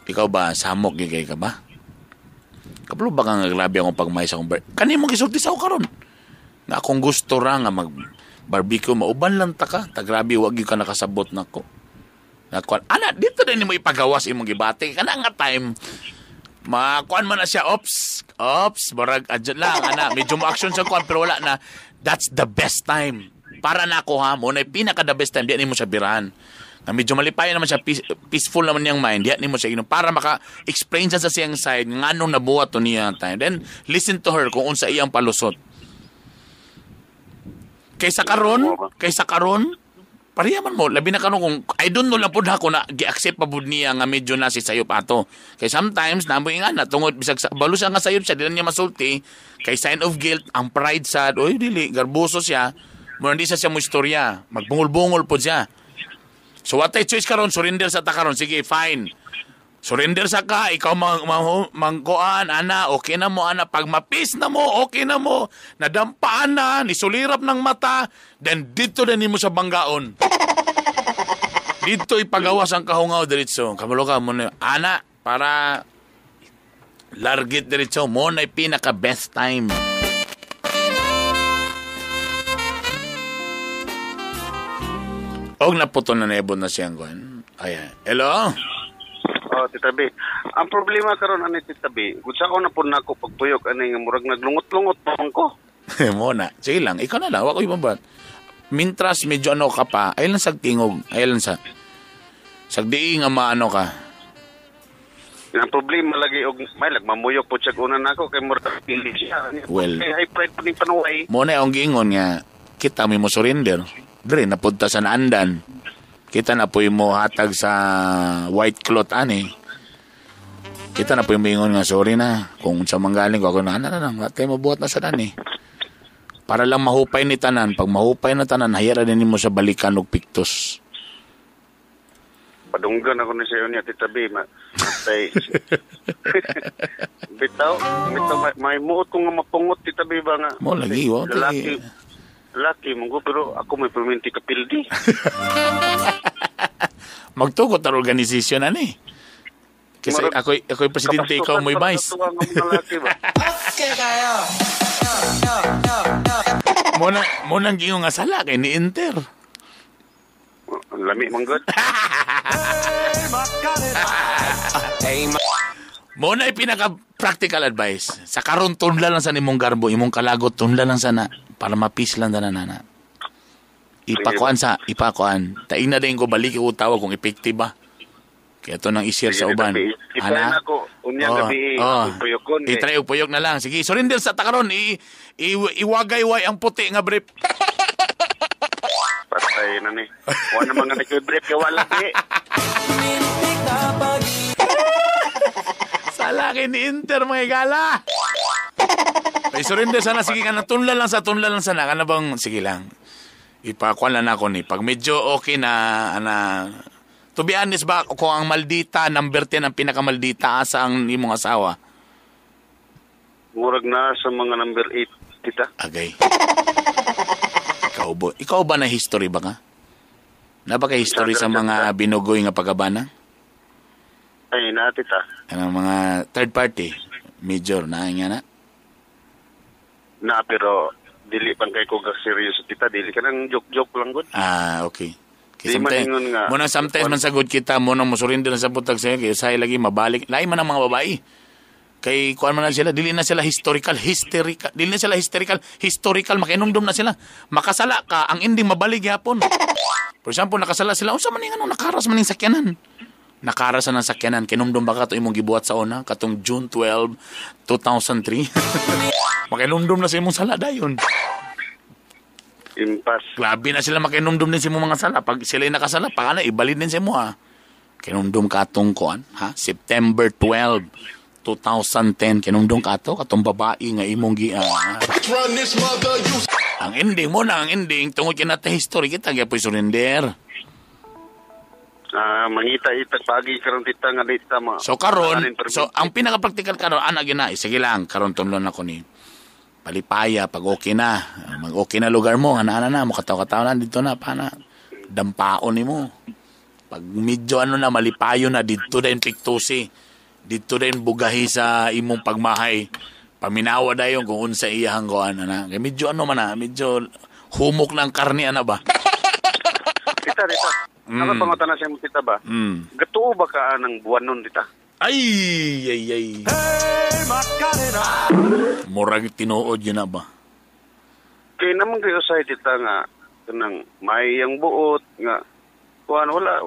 Ikaw ba, samok gigay ka ba? Kapalo ba kang grabe akong pagmay sa akong kani mong gisulti sa ako karon. Nga akong gusto ra nga mag-barbecue, mauban lang ta ka. Tagrabe, wag yung ka nakasabot na ko. Ana, dito din mo ipagawas imong gibati. Kana nga time, makuan man na siya, ops, barag, adyan lang, ana, medyo mo-action sa kuan, pero wala na, that's the best time. Para na ako ha, muna pinaka the best time, diyan mo siya birahan. Na medyo malipayan naman siya, peaceful naman niyang mind, diyan mo siya inom, para maka-explain siya sa siyang side, nga nung nabuhat to niya time. Then, listen to her kung unsa iyang palusot. Kaysa karon, pariyaman mo, labi na karon kung I don't know lang pud ako na gi-accept pa pud niya nga medyo na si sayop ato. Kay sometimes namoy nga na tungod bisag balo siya nga sayop siya dili niya masulti kay sign of guilt ang pride sad oy dili garboso siya mo hindi siya mo istorya magbungol-bungol pud siya. So what I choice karon surrender sa ta karon sige fine. Surrender sa ka, ikaw mangkuan, ana, okay na mo, ana. Pag mapis na mo, okay na mo. Nadampaan na, nisulirap ng mata, then dito na mo sa banggaon. Dito ipagawas ang kahungaw diretso. Kamalo ka mo na, ana, para largit diretso. Mo na pinaka best time. Og naputo na nebon na siyang kuan. Ayan. Hello? Oh, Tita B. Ang problema karon ani Tita B, kung sa ako na po nako pagpuyok ani nga murag naglungot-lungot pa ko. Mo na. Sige lang, ikaw na lang, wa ko ibabad. Mintras medyo ano ka pa, ay lang sagtingog, ay lang sa sagdiin nga maano ka. Ang problema lagi og may mamuyok po siya una nako kay murag pili siya. Well, high pride pa ning panuway. Mo na ang giingon nga kita mo surrender. Dire napunta sa naandan. Kita na po mo hatag sa white cloth ani. Kita na po yung ingon nga sorry na. Kung sa manggaling ko ako na lang. Tayo mabuhat na sa nani. Para lang mahupay ni tanan. Pag mahupay na tanan, hayara din mo sa balikan og piktos. Padunggan ako na siya niya, Tita B. Bitaw, may muot ko nga mapungot, Tita B ba nga? Mo lagi, wow. Laki monggo pero ako may perminti kapildi. Magtugot ang organisasyon ani. Kasi ako'y presidente, ikaw mo'y vice. Okay kayo. Mo nang giingon nga sala kay ni Inter. Lami manggod. Mo na pinaka-practical advice. Sa karon tunla lang sa nimong garbo, imong kalagot tunla lang sana para mapis lang na nana. Ipakuan. Tain na din ko balik ko tawa kung effective ba. Kaya ito nang isir sa uban. Ana ko unya gabi puyokon. I-try og puyok na lang. Sige, surrender sa takaron. Iwagay-way ang puti nga brief. Patay na ni. Wala mga nag-brief kay wala di. Salaki ni Inter mga igala. Ay surrender sana sige ka na tunla lang sana kana bang sige lang. Ipakuan lang ako ni pag medyo okay na to be honest ba kung ang maldita number 10 ang pinakamaldita asa ang imong asawa. Murag na sa mga number 8 tita. Agay. Ikaw ba na history ba ka? Na ba ka history sa mga binugoy nga pagabana? Ay, na, tita. Ang mga third party, major na nga na? Na, pero dili pang kay ko serious tita, dili ka nang joke-joke lang gud. Ah, okay. Di maningon nga. Muna sometimes man sagod kita, muna mo surrender na sa butag sa'yo, kaya sa'yo lagi mabalik. Lain man ang mga babae. Kay kuan man na sila, dili na sila hysterical, makinumdum na sila. Makasala ka, ang ending mabalik yapon. For example, nakasala sila, unsa man ning nakaras man ning sakyanan. Nakarasan ng sakyanan, kinumdum ba ka ito imong gibuhat sa una, katong June 12, 2003? Makinumdum na sa imong sala dayon. Impas. Grabe na sila makinumdum din sa imong mga sala. Pag sila nakasala, pa na ibalid din sa imo ha. Kinumdum ka atong kuan, ha? September 12, 2010. Kinumdum ka ato, katong babae nga imong ang ending mo na, ang ending, tungod kinata history, kita kaya po'y surrender. Mangita-itag pagi karon tita nga dita mo. So karon, ang pinaka-practical karon, gina, sige lang, karon tunlon ako ni palipaya, pag okay na, mag-okay na lugar mo, ana na, makataw-kataw na, dito na, pana, dampaon ni mo. Pag medyo na, malipayo na, dito din piktusi, dito din bugahi sa imong pagmahay, paminawa na yung kung unsa iyahang goan na. Medyo man na, medyo humok ng karne ba? Tita. Nakapangutan na siya mo tita ba? Gatuo ba ka ng buwan nun tita? Ay. Murag tinuod yun na ba? Kaya naman kayo sa tita nga, kanang may ang buot nga, wala,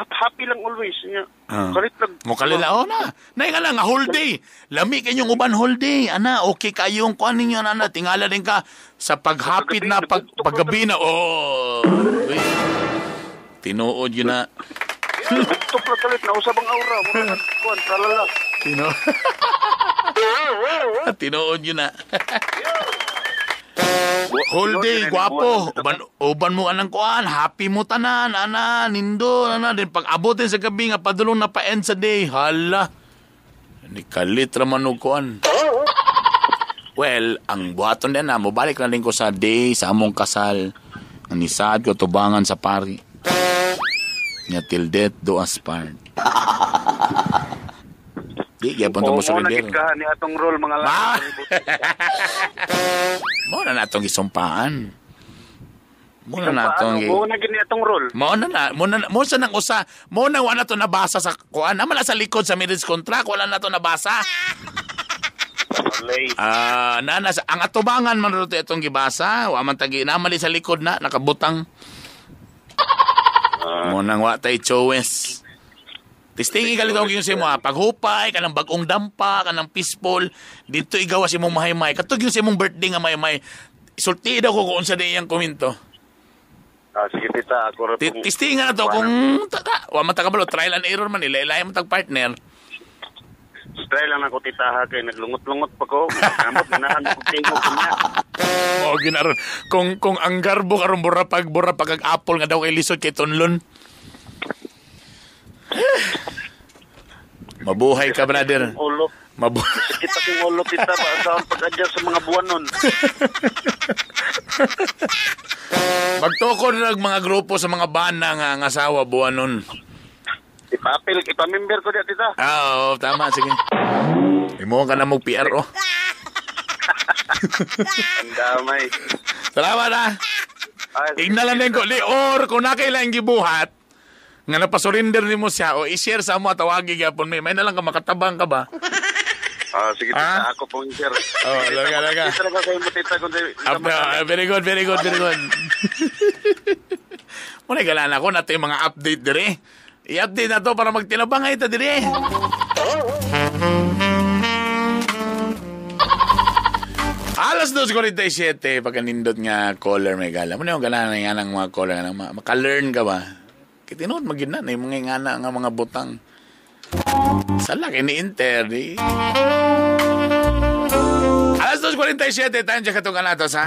happy lang always niya. Kalit lang. Mukalilao na. Nay nga lang, whole day. Lami kanyong uban whole day. Ana, okay kayong kuan ninyo, ana. Tingala din ka sa paghapit na paggabi na. Oh. Tinuod yun na. Ito pala kalit na usab ang aura. Kuan, talala. Tinuod yun na. Whole day, guwapo. Uban mo anang kuan, happy mo tanan, ana, nindo, ana. Din pag abutin sa gabi nga, padulong na pa-end sa day. Hala. Ni kalit raman o kuan. Well, ang buhaton din na, mabalik na din ko sa day, sa among kasal. Anisad ko, tubangan sa pari. Nga till death do us part. Di, kaya punta mo surrender. Oo, nagitkahan ni atong role, mga lang. Muna na itong isumpaan. Muna na gini atong role. Muna nang usa. Muna wala to nabasa sa kuan. Naman na sa likod sa marriage contract. Wala na to nabasa. Ang atubangan man rin itong gibasa. Waman tagi. Namali sa likod na. Nakabutang. Muna wa tayo chowes. Tistingi ka litong yung simo, paghupay, kanang bagong dampa, kanang peaceful, dito igawa si mong mahay-mahay. Katog yung si mong birthday nga mahay-mahay, isulti daw ko kung sa diyang komento. Sige tita, ako rin. Tistingi nga na to, kung wa matakabalo, trial and error man, ilay mo tag-partner. Try lang ako tita ha, kay naglungot-lungot pa ko, nagamot, nanahan ko tingo ko niya. Oo, ginaron. Kung ang garbo karong burapag ag-apple nga daw kay lisod kay Tonlon. Mabuhay ka, brother. Ulo. Kita kong ulo, tita, ba? Saan pag-adjust sa mga buwan nun? Magtukod na mga grupo sa mga bana nga asawa buwan nun. Ipamember ko diya, tita. Oo, tama, sige. Imo ka na mag-PRO. Ang damay. Salamat ha. Ignalan din ko. Or, kung nakailang gibuhat, nga napasurinder ni mo siya, o i-share sa mo at tawagi gyapon may na lang ka makatabang ka ba? Sige tita, ako pong share. Laga. Talaga kayo mo tita. Very good. Muna galan ako natin yung mga update dire. I-update na to para magtinabang ito dire. Alas 2:47 pagka nindot nga caller may gala. Muna yung galan nga ng mga caller nga maka-learn ka ba? Kitinood magina na yung mga ingana nga mga butang. Sa laki ni Inter. Alas 2:47 tayo siya katong kanatos ha.